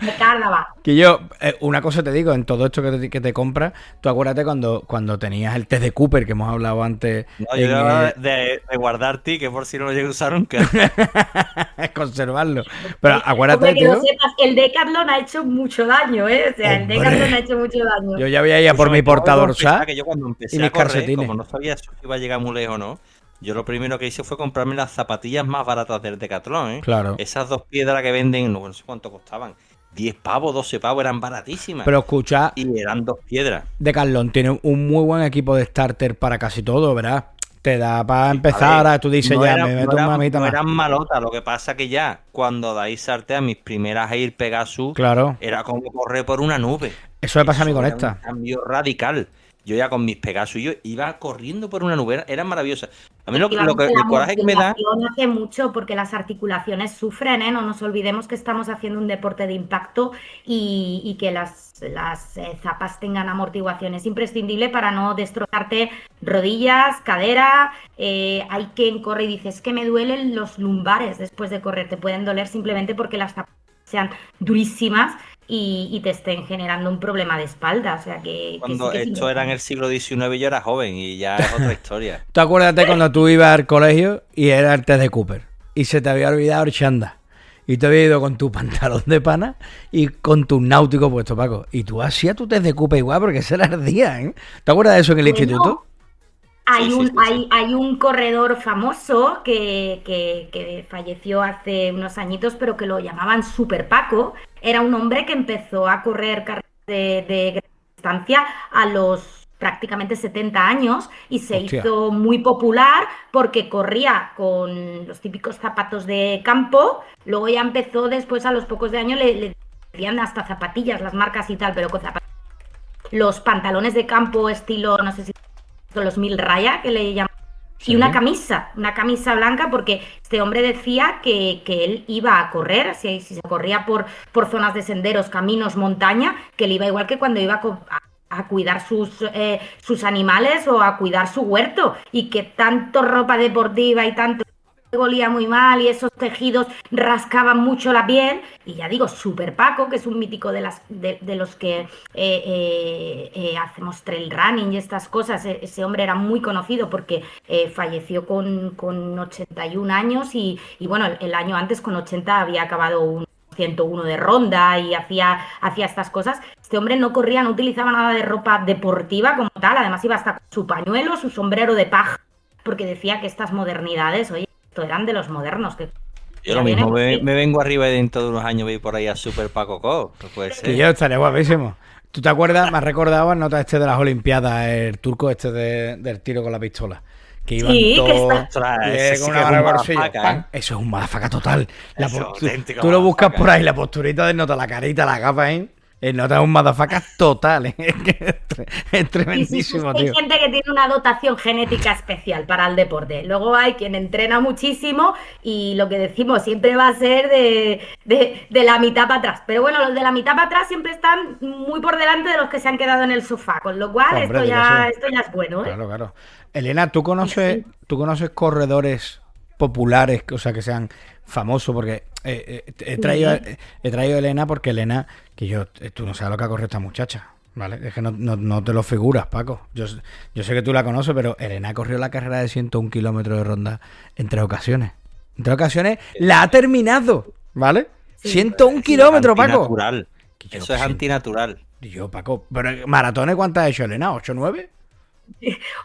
De Córdoba. Que yo, una cosa te digo, en todo esto que te compras, tú acuérdate cuando tenías el test de Cooper que hemos hablado antes. No, yo hablaba de guardar ticket por si no lo llego a usar nunca. Conservarlo. Pero acuérdate, Hombre, que lo tío. sepas, el Decathlon ha hecho mucho daño, ¿eh? O sea, el Hombre. Decathlon ha hecho mucho daño. Yo ya voy a ir a por mi Escúchame, tengo que portador, confesar ¿sabes? que yo cuando Y empecé mis a correr, calcetines. como no sabía si iba a llegar muy lejos o no, yo lo primero que hice fue comprarme las zapatillas más baratas del Decathlon, ¿eh? Claro. Esas 2 piedras que venden, no sé cuánto costaban. 10 pavos, 12 pavos, eran baratísimas. Pero escucha, Y eran 2 piedras. Decathlon tiene un muy buen equipo de starter para casi todo, ¿verdad? Te da para empezar, A ver, ahora tú dices no ya, eran- me no meto un eran- mamita no más. eran malotas, lo que pasa que ya cuando dais arte a mis primeras Air Pegasus, Claro. era como correr por una nube. Eso me pasa a mí con Era esta. un cambio radical. Yo ya con mis Pegasus, yo iba corriendo por una nube, eran maravillosas. A mí Efectivamente, el la coraje que me da, motivación hace mucho porque las articulaciones sufren, ¿eh? No nos olvidemos que estamos haciendo un deporte de impacto y que las zapas tengan amortiguación. Es imprescindible para no destrozarte rodillas, cadera. Hay quien corre y dice, es que me duelen los lumbares después de correr. Te pueden doler simplemente porque las zapas sean durísimas y te estén generando un problema de espalda. O sea que sí cuando que es esto era en importante. el siglo XIX, yo era joven y ya es otra historia. Tú acuérdate cuando tú ibas al colegio y era el test de Cooper y se te había olvidado el chándal y te había ido con tu pantalón de pana y con tu náutico puesto, Paco. Y tú hacías tu test de Cooper igual porque ese era el día, ¿eh? ¿Te acuerdas de eso en el Bueno, instituto? Sí. Hay un corredor famoso que falleció hace unos añitos, pero que lo llamaban Super Paco. Era un hombre que empezó a correr carreras de gran distancia a los prácticamente 70 años y se Hostia. hizo muy popular porque corría con los típicos zapatos de campo. Luego ya empezó después, a los pocos de años, le decían hasta zapatillas, las marcas y tal, pero con zapatillas. Los pantalones de campo estilo, no sé si son los 1000 raya, que le llaman, Sí. y una camisa blanca, porque este hombre decía que él iba a correr, si se corría por zonas de senderos, caminos, montaña, que él iba igual que cuando iba a a cuidar sus animales o a cuidar su huerto y que tanto ropa deportiva y tanto olía muy mal y esos tejidos rascaban mucho la piel y ya digo, Super Paco, que es un mítico de los que hacemos trail running y estas cosas, ese hombre era muy conocido porque falleció con 81 años y bueno, el año antes con 80 había acabado un 101 de ronda y hacía estas cosas. Este hombre no corría, no utilizaba nada de ropa deportiva como tal, además iba hasta con su pañuelo, su sombrero de paja, porque decía que estas modernidades, oye, esto eran de los modernos. Que Yo ya lo mismo, vienen, me vengo arriba y dentro de unos años voy por ahí a Super Paco Co. No puede Que ser. yo estaría guapísimo. ¿Tú te acuerdas? Me has recordado el nota de las Olimpiadas, el turco del tiro con la pistola. Que iban Sí, que todos está. Ostras, con ese sí una que es mano un de bolsillo. motherfucker, ¡Pam! Eso es un madafaca total. Eso es auténtico Tú lo buscas motherfucker. por ahí, la posturita del nota, la carita, la gafa ahí. El nota es un madafaca total. Es tremendísimo, Hay tío. gente que tiene una dotación genética especial para el deporte. Luego hay quien entrena muchísimo y lo que decimos siempre va a ser de la mitad para atrás. Pero bueno, los de la mitad para atrás siempre están muy por delante de los que se han quedado en el sofá, con lo cual Hombre, esto di que ya, sí. esto ya es bueno, ¿eh? Claro, claro. Elena, ¿tú conoces corredores populares, o sea, que sean famosos? Porque he traído a Elena porque Elena, tú no sabes lo que ha corrido esta muchacha, ¿vale? Es que no te lo figuras, Paco. Yo sé que tú la conoces, pero Elena corrió la carrera de 101 kilómetros de ronda en 3 ocasiones. En 3 ocasiones la ha terminado, ¿vale? Sí. 101 kilómetros, Paco. Antinatural. Que yo, Eso es sí. antinatural. Y yo, Paco, pero maratones, ¿cuántas ha hecho Elena? ¿8, 9?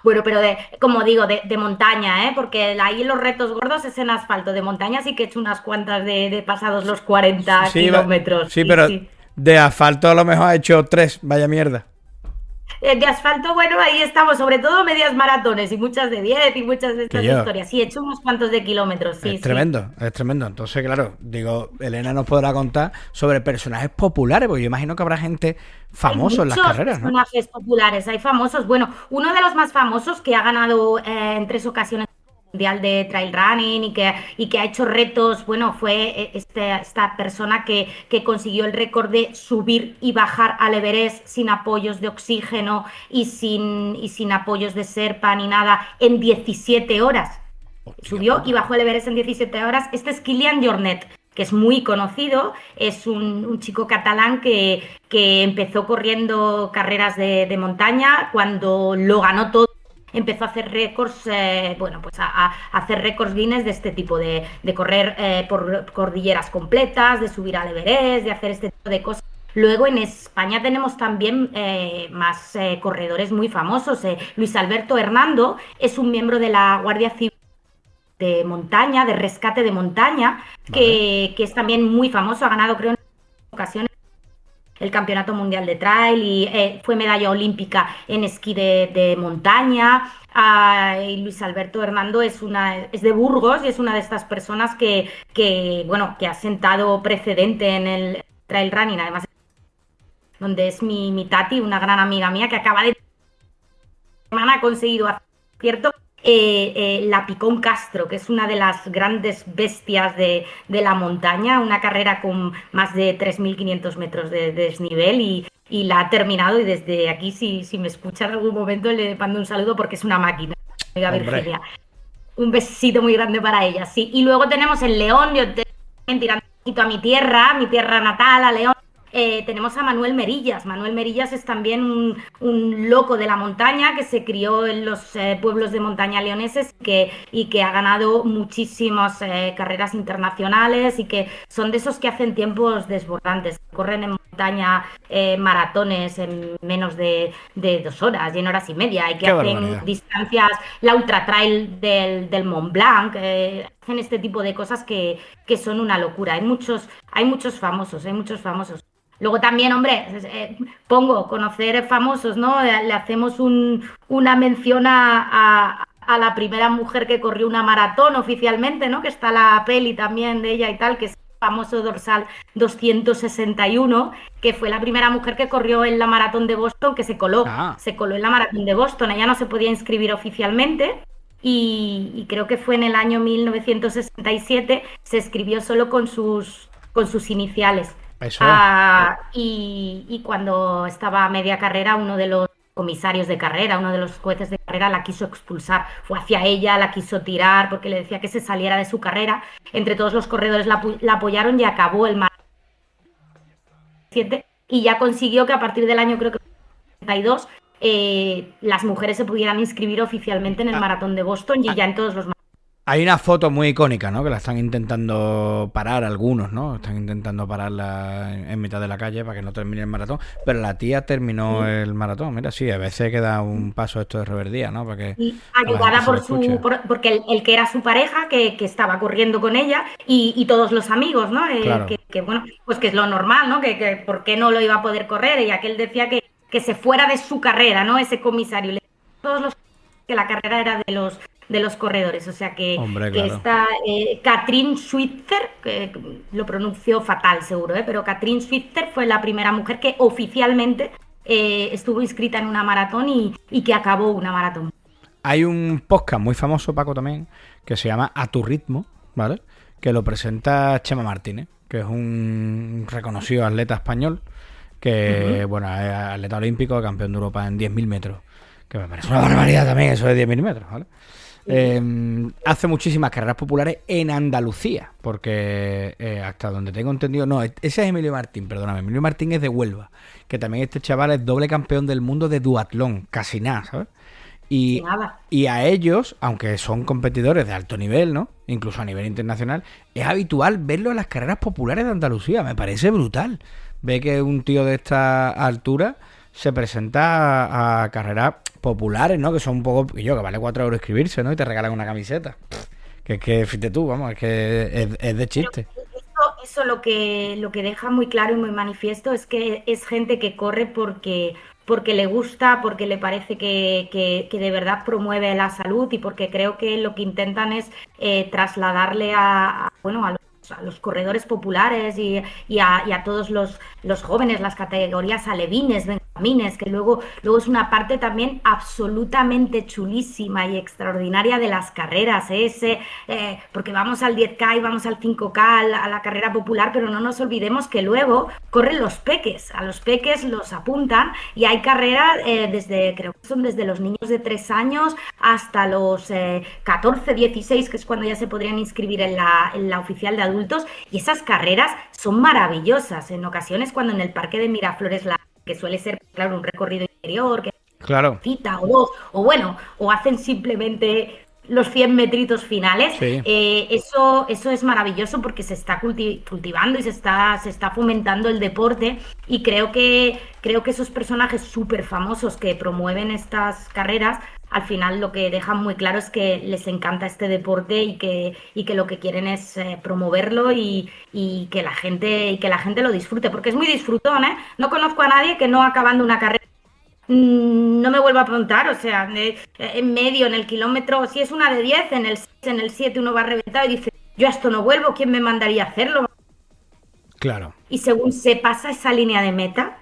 Bueno, pero como digo, de montaña, ¿eh? Porque ahí los retos gordos es en asfalto. De montaña sí que he hecho unas cuantas de pasados los 40 Sí, kilómetros. sí, pero de asfalto a lo mejor ha hecho 3, vaya mierda. De asfalto, bueno, ahí estamos, sobre todo medias maratones y muchas de 10 y muchas de estas yo. historias. Sí, he hecho unos cuantos de kilómetros, sí, Es tremendo, es tremendo. Entonces, claro, digo, Elena nos podrá contar sobre personajes populares, porque yo imagino que habrá gente famosa en las muchos carreras, ¿no? personajes populares, hay famosos. Bueno, uno de los más famosos que ha ganado en 3 ocasiones el Mundial de Trail Running y que ha hecho retos, bueno, fue esta persona que consiguió el récord de subir y bajar al Everest sin apoyos de oxígeno y sin apoyos de Sherpa ni nada en 17 horas. Hostia, Subió puta. y bajó el Everest en 17 horas. Este es Kilian Jornet, que es muy conocido, es un chico catalán que empezó corriendo carreras de montaña, cuando lo ganó todo empezó a hacer récords, bueno, pues a hacer récords Guinness de este tipo, de correr por cordilleras completas, de subir al Everest, de hacer este tipo de cosas. Luego en España tenemos también más corredores muy famosos. Luis Alberto Hernando es un miembro de la Guardia Civil de montaña, de rescate de montaña, Vale. que es también muy famoso, ha ganado creo en ocasiones el Campeonato Mundial de Trail y fue medalla olímpica en esquí de montaña. Y Luis Alberto Hernando es de Burgos y es una de estas personas bueno, que ha sentado precedente en el trail running, además donde es mi tati, una gran amiga mía que acaba de semana ha conseguido hacer, ¿cierto? La Picón Castro, que es una de las grandes bestias de la montaña, una carrera con más de 3.500 metros de desnivel y la ha terminado y desde aquí, si me escucha en algún momento, le mando un saludo porque es una máquina, amiga Virginia. Un besito muy grande para ella, sí. Y luego tenemos en León, yo tirando un poquito a mi tierra natal, a León. Tenemos a Manuel Merillas. Manuel Merillas es también un loco de la montaña que se crió en los pueblos de montaña leoneses y que ha ganado muchísimas carreras internacionales y que son de esos que hacen tiempos desbordantes. Corren en montaña maratones en menos de 2 horas y en horas y media y que hacen distancias, la ultra trail del Mont Blanc. Hacen este tipo de cosas que son una locura. Hay muchos famosos. Luego también, hombre, conocer famosos, ¿no? Le hacemos una mención a la primera mujer que corrió una maratón oficialmente, ¿no? Que está la peli también de ella y tal, que es el famoso dorsal 261, que fue la primera mujer que corrió en la maratón de Boston, que se coló en la maratón de Boston. Ella no se podía inscribir oficialmente. Y creo que fue en el año 1967, se escribió solo con sus iniciales. Eso es. Y cuando estaba a media carrera, uno de los comisarios de carrera, uno de los jueces de carrera la quiso expulsar. Fue hacia ella, la quiso tirar porque le decía que se saliera de su carrera. Entre todos los corredores la apoyaron y acabó el maratón. Y ya consiguió que a partir del año, creo que 32, las mujeres se pudieran inscribir oficialmente en el maratón de Boston y ya en todos los maratones. Hay una foto muy icónica, ¿no? Que la están intentando parar algunos, ¿no? Están intentando pararla en mitad de la calle para que no termine el maratón. Pero la tía terminó el maratón. Mira, sí, a veces queda un paso esto de reverdía, ¿no? Para que y ayudada porque el que era su pareja, que estaba corriendo con ella, y todos los amigos, ¿no? Claro. Que bueno, pues que es lo normal, ¿no? Que por qué no lo iba a poder correr, y aquel decía que se fuera de su carrera, ¿no? Ese comisario. Le todos los que la carrera era de los corredores, o sea que, Hombre, que claro. esta Katrin Switzer, que lo pronunció fatal seguro, pero Katrin Switzer fue la primera mujer que oficialmente estuvo inscrita en una maratón y que acabó una maratón. Hay un podcast muy famoso, Paco, también, que se llama A tu ritmo, ¿vale? Que lo presenta Chema Martínez, que es un reconocido atleta español, que, bueno, es atleta olímpico, campeón de Europa en 10.000 metros. Que me parece una barbaridad también eso de 10.000 metros, ¿vale? Hace muchísimas carreras populares en Andalucía, porque hasta donde tengo entendido, no, ese es Emilio Martín, perdóname, Emilio Martín es de Huelva, que también este chaval es doble campeón del mundo de duatlón, casi nada, ¿sabes? Y, Nada. y a ellos, aunque son competidores de alto nivel, ¿no? Incluso a nivel internacional, es habitual verlo en las carreras populares de Andalucía, me parece brutal. Ve que un tío de esta altura se presenta a carreras populares, ¿no? Que son un poco, que vale 4 euros inscribirse, ¿no? Y te regalan una camiseta. Que fíjate tú, vamos, es que es de chiste. Eso lo que deja muy claro y muy manifiesto es que es gente que corre porque le gusta, porque le parece que de verdad promueve la salud, y porque creo que lo que intentan es trasladarle bueno, a los corredores populares y a todos los jóvenes, las categorías alevines, benjamines, que luego es una parte también absolutamente chulísima y extraordinaria de las carreras, porque vamos al 10K y vamos al 5K, a la carrera popular, pero no nos olvidemos que luego corren los peques, a los peques los apuntan, y hay carreras creo que son desde los niños de 3 años hasta los 14, 16, que es cuando ya se podrían inscribir en la oficial de adultos, y esas carreras son maravillosas. En ocasiones, cuando en el Parque de Miraflores, que suele ser, claro, un recorrido interior, que Claro. cita o dos, o bueno, o hacen simplemente los 100 metritos finales, Sí. eso es maravilloso, porque se está cultivando y se está fomentando el deporte, y creo que esos personajes súper famosos que promueven estas carreras, al final lo que dejan muy claro es que les encanta este deporte, y que lo que quieren es promoverlo, y que la gente lo disfrute, porque es muy disfrutón, ¿eh? No conozco a nadie que no, acabando una carrera, no me vuelvo a apuntar, o sea, en medio, en el kilómetro, si es una de 10, en el 6, en el 7 uno va reventado y dice, yo a esto no vuelvo, ¿quién me mandaría a hacerlo? Claro. Y según se pasa esa línea de meta,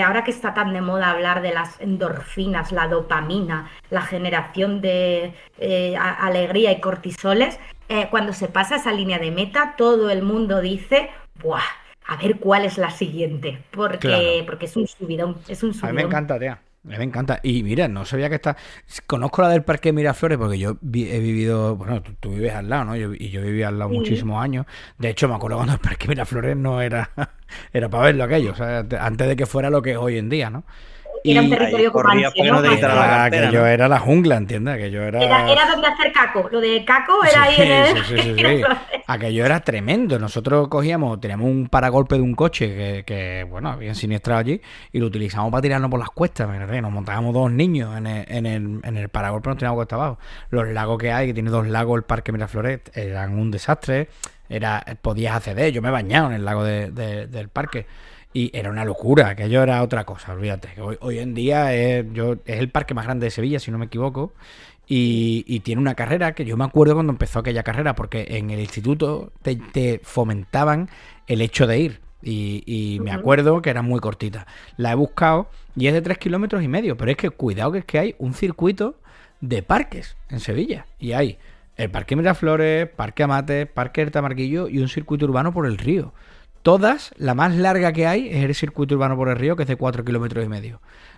ahora que está tan de moda hablar de las endorfinas, la dopamina, la generación de alegría y cortisoles, cuando se pasa esa línea de meta, todo el mundo dice, ¡buah! A ver cuál es la siguiente, porque es un subidón, A mí me encanta, tía. A mí me encanta. Y mira, no sabía que está. Conozco la del Parque Miraflores porque yo he vivido. Bueno, tú vives al lado, ¿no? Y yo viví al lado muchísimos años. De hecho, me acuerdo cuando el Parque Miraflores no era. Era para verlo aquello. O sea, antes de que fuera lo que es hoy en día, ¿no? Era un Y territorio corrías comanche, para que ¿no? no te quitara la cartera, aquello ¿no? era la jungla, ¿entiendes? Aquello Era donde hacer caco. Lo de caco era ahí Sí, en el... sí. Aquello era tremendo. Nosotros teníamos un paragolpe de un coche que bueno, habían siniestrado allí, y lo utilizamos para tirarnos por las cuestas. Imagínate, nos montábamos 2 niños en el paragolpe, nos teníamos cuesta abajo. Los lagos que hay, que tiene 2 lagos el Parque Miraflores, eran un desastre. Podías acceder, yo me he bañado en el lago del parque. Y era una locura, aquello era otra cosa, olvídate. Hoy en día es el parque más grande de Sevilla, si no me equivoco. Y tiene una carrera que yo me acuerdo cuando empezó aquella carrera, porque en el instituto te fomentaban el hecho de ir. Y me acuerdo que era muy cortita. La he buscado y es de 3,5 kilómetros, pero es que cuidado, que es que hay un circuito de parques en Sevilla. Y hay el Parque Miraflores, Parque Amate, Parque del Tamarguillo y un circuito urbano por el río. todas, la más larga que hay es el circuito urbano por el río, que es de 4,5 kilómetros.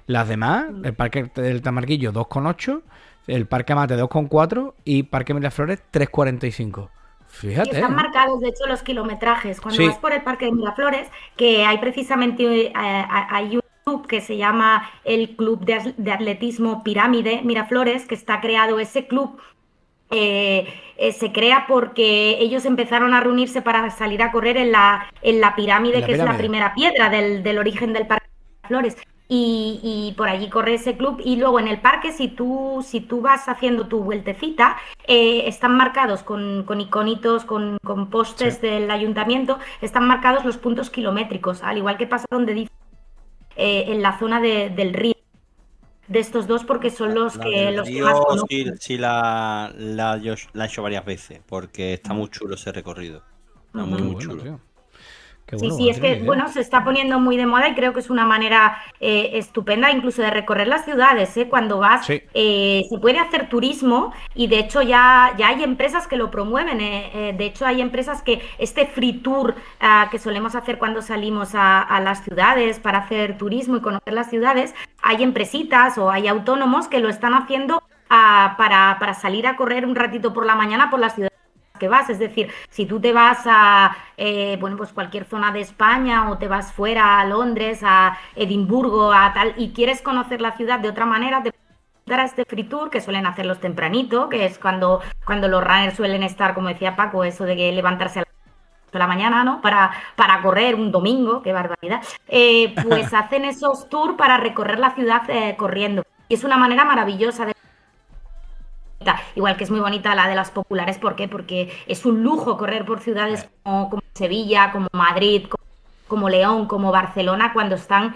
Las demás, el Parque del Tamarguillo 2,8, el Parque Amate 2,4 y Parque Miraflores 3,45. Fíjate. Y están marcados, de hecho, los kilometrajes. Cuando Sí. vas por el Parque de Miraflores, que hay precisamente hay un club que se llama el Club de Atletismo Pirámide Miraflores, que está creado ese club. Se crea porque ellos empezaron a reunirse para salir a correr en la pirámide, que es la primera piedra del origen del Parque de Flores. Y por allí corre ese club. Y luego en el parque, si tú vas haciendo tu vueltecita, están marcados con iconitos, con postes del ayuntamiento, están marcados los puntos kilométricos, al igual que pasa donde dice en la zona del río. De estos dos, porque son los que más conocen. Sí, la he hecho varias veces, porque está muy chulo ese recorrido. Está muy chulo. Tío. Sí, es que, bueno, se está poniendo muy de moda y creo que es una manera estupenda incluso de recorrer las ciudades, ¿eh? Cuando vas, se puede hacer turismo y de hecho ya hay empresas que lo promueven. De hecho, hay empresas que este free tour que solemos hacer cuando salimos a las ciudades para hacer turismo y conocer las ciudades, hay empresitas o hay autónomos que lo están haciendo para salir a correr un ratito por la mañana por las ciudades que vas, es decir, si tú te vas a pues cualquier zona de España o te vas fuera a Londres, a Edimburgo, a tal, y quieres conocer la ciudad de otra manera, te dar a este free tour que suelen hacerlos tempranito, que es cuando los runners suelen estar, como decía Paco, eso de que levantarse a la mañana, ¿no? Para correr un domingo, qué barbaridad. Pues hacen esos tours para recorrer la ciudad corriendo. Y es una manera maravillosa de... Igual que es muy bonita la de las populares, ¿por qué? Porque es un lujo correr por ciudades como Sevilla, como Madrid, como León, como Barcelona, cuando están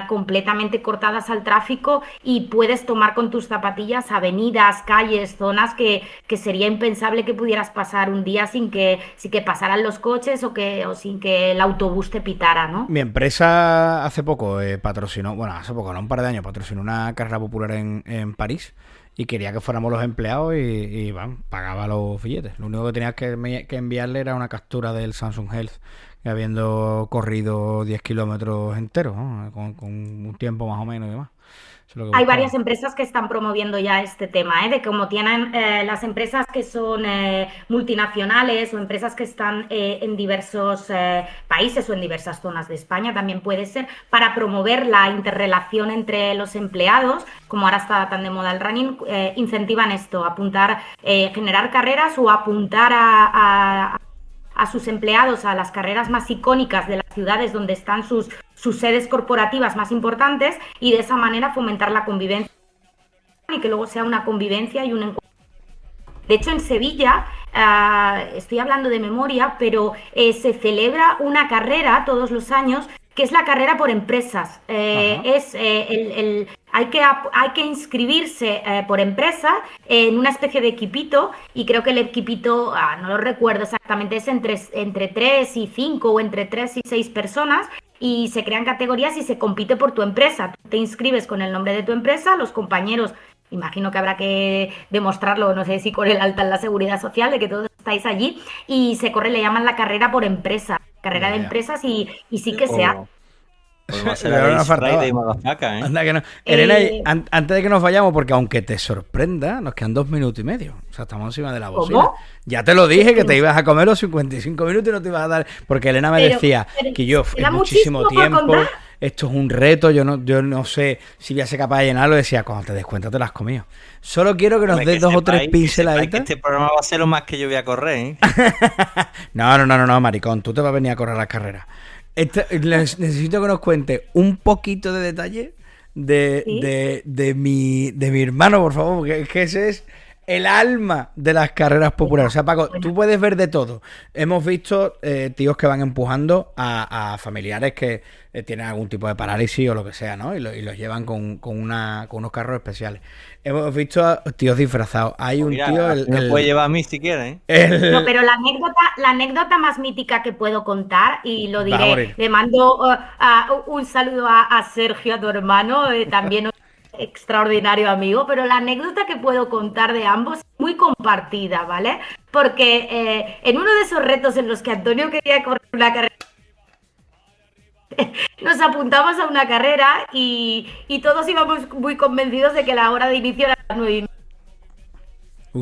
completamente cortadas al tráfico y puedes tomar con tus zapatillas avenidas, calles, zonas que sería impensable que pudieras pasar un día sin que pasaran los coches o sin que el autobús te pitara, ¿no? Mi empresa hace poco patrocinó, bueno, hace poco, no un par de años, patrocinó una carrera popular en París. Y quería que fuéramos los empleados y pagaba los billetes. Lo único que tenía que enviarle era una captura del Samsung Health, habiendo corrido 10 kilómetros enteros, ¿no? con un tiempo más o menos y demás. Hay varias empresas que están promoviendo ya este tema, de cómo tienen las empresas que son multinacionales o empresas que están en diversos países o en diversas zonas de España, también puede ser, para promover la interrelación entre los empleados, como ahora está tan de moda el running, incentivan esto, apuntar, generar carreras o apuntar a sus empleados a las carreras más icónicas de las ciudades donde están sus sedes corporativas más importantes y de esa manera fomentar la convivencia y que luego sea una convivencia y un encuentro. De hecho, en Sevilla, estoy hablando de memoria, pero se celebra una carrera todos los años que es la carrera por empresas. Hay que inscribirse por empresa en una especie de equipito y creo que el equipito, no lo recuerdo exactamente, es entre 3 y 5 o entre 3 y 6 personas y se crean categorías y se compite por tu empresa. Tú te inscribes con el nombre de tu empresa, los compañeros, imagino que habrá que demostrarlo, no sé si con el alta en la seguridad social, de que todos estáis allí, y se corre, le llaman la carrera por empresa, carrera de empresas y sí que se hace. Anda que no. Elena, antes de que nos vayamos, porque aunque te sorprenda, nos quedan 2 minutos y medio. O sea, estamos encima de la bocina. ¿Cómo? Ya te lo dije, que te ibas a comer los 55 minutos y no te ibas a dar. Porque Elena me decía que yo, es muchísimo tiempo, esto es un reto, yo no sé si voy a ser capaz de llenarlo. Decía, cuando te des cuenta te lo has comido. Solo quiero que nos des 2 o 3 pinceladitas. Este programa va a ser lo más que yo voy a correr, ¿eh? No, maricón, tú te vas a venir a correr las carreras. Necesito que nos cuente un poquito de detalle de mi hermano, por favor, porque es que ese es el alma de las carreras populares. O sea, Paco, tú puedes ver de todo. Hemos visto tíos que van empujando a familiares que tienen algún tipo de parálisis o lo que sea, ¿no? Y los llevan con unos carros especiales. Hemos visto a tíos disfrazados. Hay un tío... Me puede llevar a mí si quiere, ¿eh? No, pero la anécdota más mítica que puedo contar, y lo diré, le mando un saludo a Sergio, a tu hermano, también extraordinario amigo, pero la anécdota que puedo contar de ambos es muy compartida, ¿vale? Porque en uno de esos retos en los que Antonio quería correr una carrera nos apuntamos a una carrera y todos íbamos muy convencidos de que la hora de inicio era las 9:30.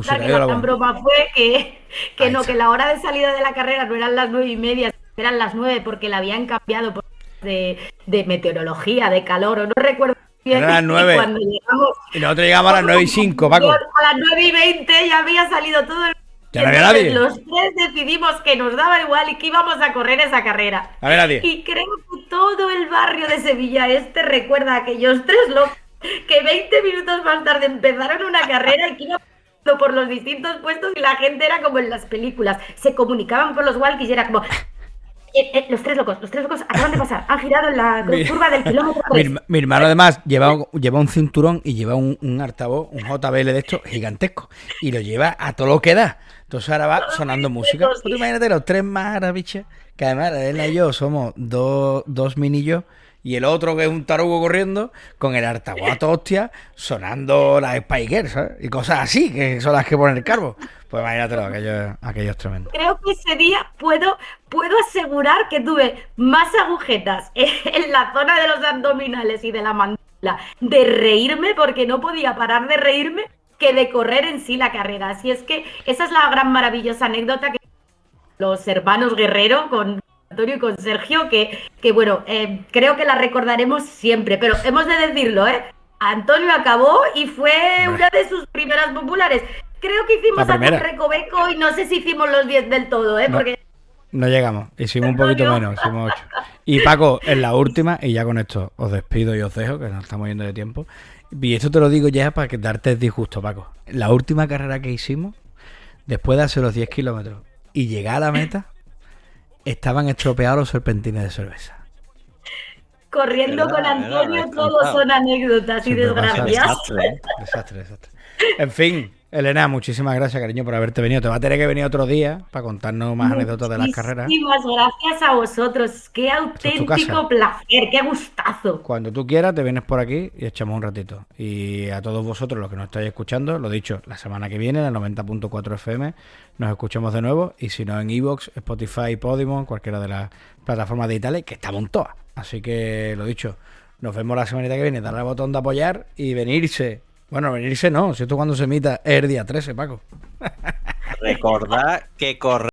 Se le ha Que ido la la gran voz. broma fue Ahí no, está. que la hora de salida de la carrera no eran las 9:30, eran las 9 porque la habían cambiado de meteorología, de calor, o no recuerdo bien. Eran las Y 9. cuando llegamos, Y nosotros llegamos a las 9:05, Paco. a las 9:20 ya había salido todo el... Ya no había Entonces, nadie. los tres decidimos que nos daba igual y que íbamos a correr esa carrera. No había nadie. Y creo que todo el barrio de Sevilla Este recuerda a aquellos tres locos que 20 minutos más tarde empezaron una carrera y que iban por los distintos puestos y la gente era como en las películas. Se comunicaban por los walkies y era como... los tres locos acaban de pasar, han girado en la curva del kilómetro 3. Mi hermano además lleva un cinturón y lleva un altavoz, un JBL de estos gigantesco, y lo lleva a todo lo que da. Entonces ahora va sonando música. Pues tú imagínate los tres maravillas, que además él y yo somos dos minillos, y el otro que es un tarugo corriendo con el altavoz a toda hostia sonando las Spice Girls, ¿sabes? Y cosas así, que son las que ponen el carbo. Pues imagínatelo, aquello es tremendo. Creo que ese día puedo asegurar que tuve más agujetas en la zona de los abdominales y de la mandíbula de reírme, porque no podía parar de reírme, que de correr en sí la carrera. Así es que esa es la gran maravillosa anécdota que los hermanos Guerrero con Antonio y con Sergio, que bueno, creo que la recordaremos siempre, pero hemos de decirlo, Antonio acabó y fue una de sus primeras populares. Creo que hicimos algún recoveco y no sé si hicimos los 10 del todo, porque... No llegamos, hicimos un poquito menos, hicimos 8. Y Paco, en la última, y ya con esto os despido y os dejo, que nos estamos yendo de tiempo. Y esto te lo digo ya para que darte el disgusto, Paco. La última carrera que hicimos, después de hacer los 10 kilómetros y llegar a la meta, estaban estropeados los serpentines de cerveza. Corriendo con Antonio, todos son anécdotas y desgracias. Desastre. En fin, Elena, muchísimas gracias, cariño, por haberte venido. Te va a tener que venir otro día para contarnos más anécdotas de las carreras. Muchísimas gracias a vosotros. Qué auténtico placer, qué gustazo. Cuando tú quieras, te vienes por aquí y echamos un ratito. Y a todos vosotros, los que nos estáis escuchando, lo dicho, la semana que viene, en el 90.4 FM, nos escuchamos de nuevo. Y si no, en iVoox, Spotify, Podimo, cualquiera de las plataformas digitales, que estamos en todas. Así que, lo dicho, nos vemos la semanita que viene. Darle al botón de apoyar y venirse. Bueno, venirse no, si esto cuando se emita es el día 13, Paco. Recordad que correr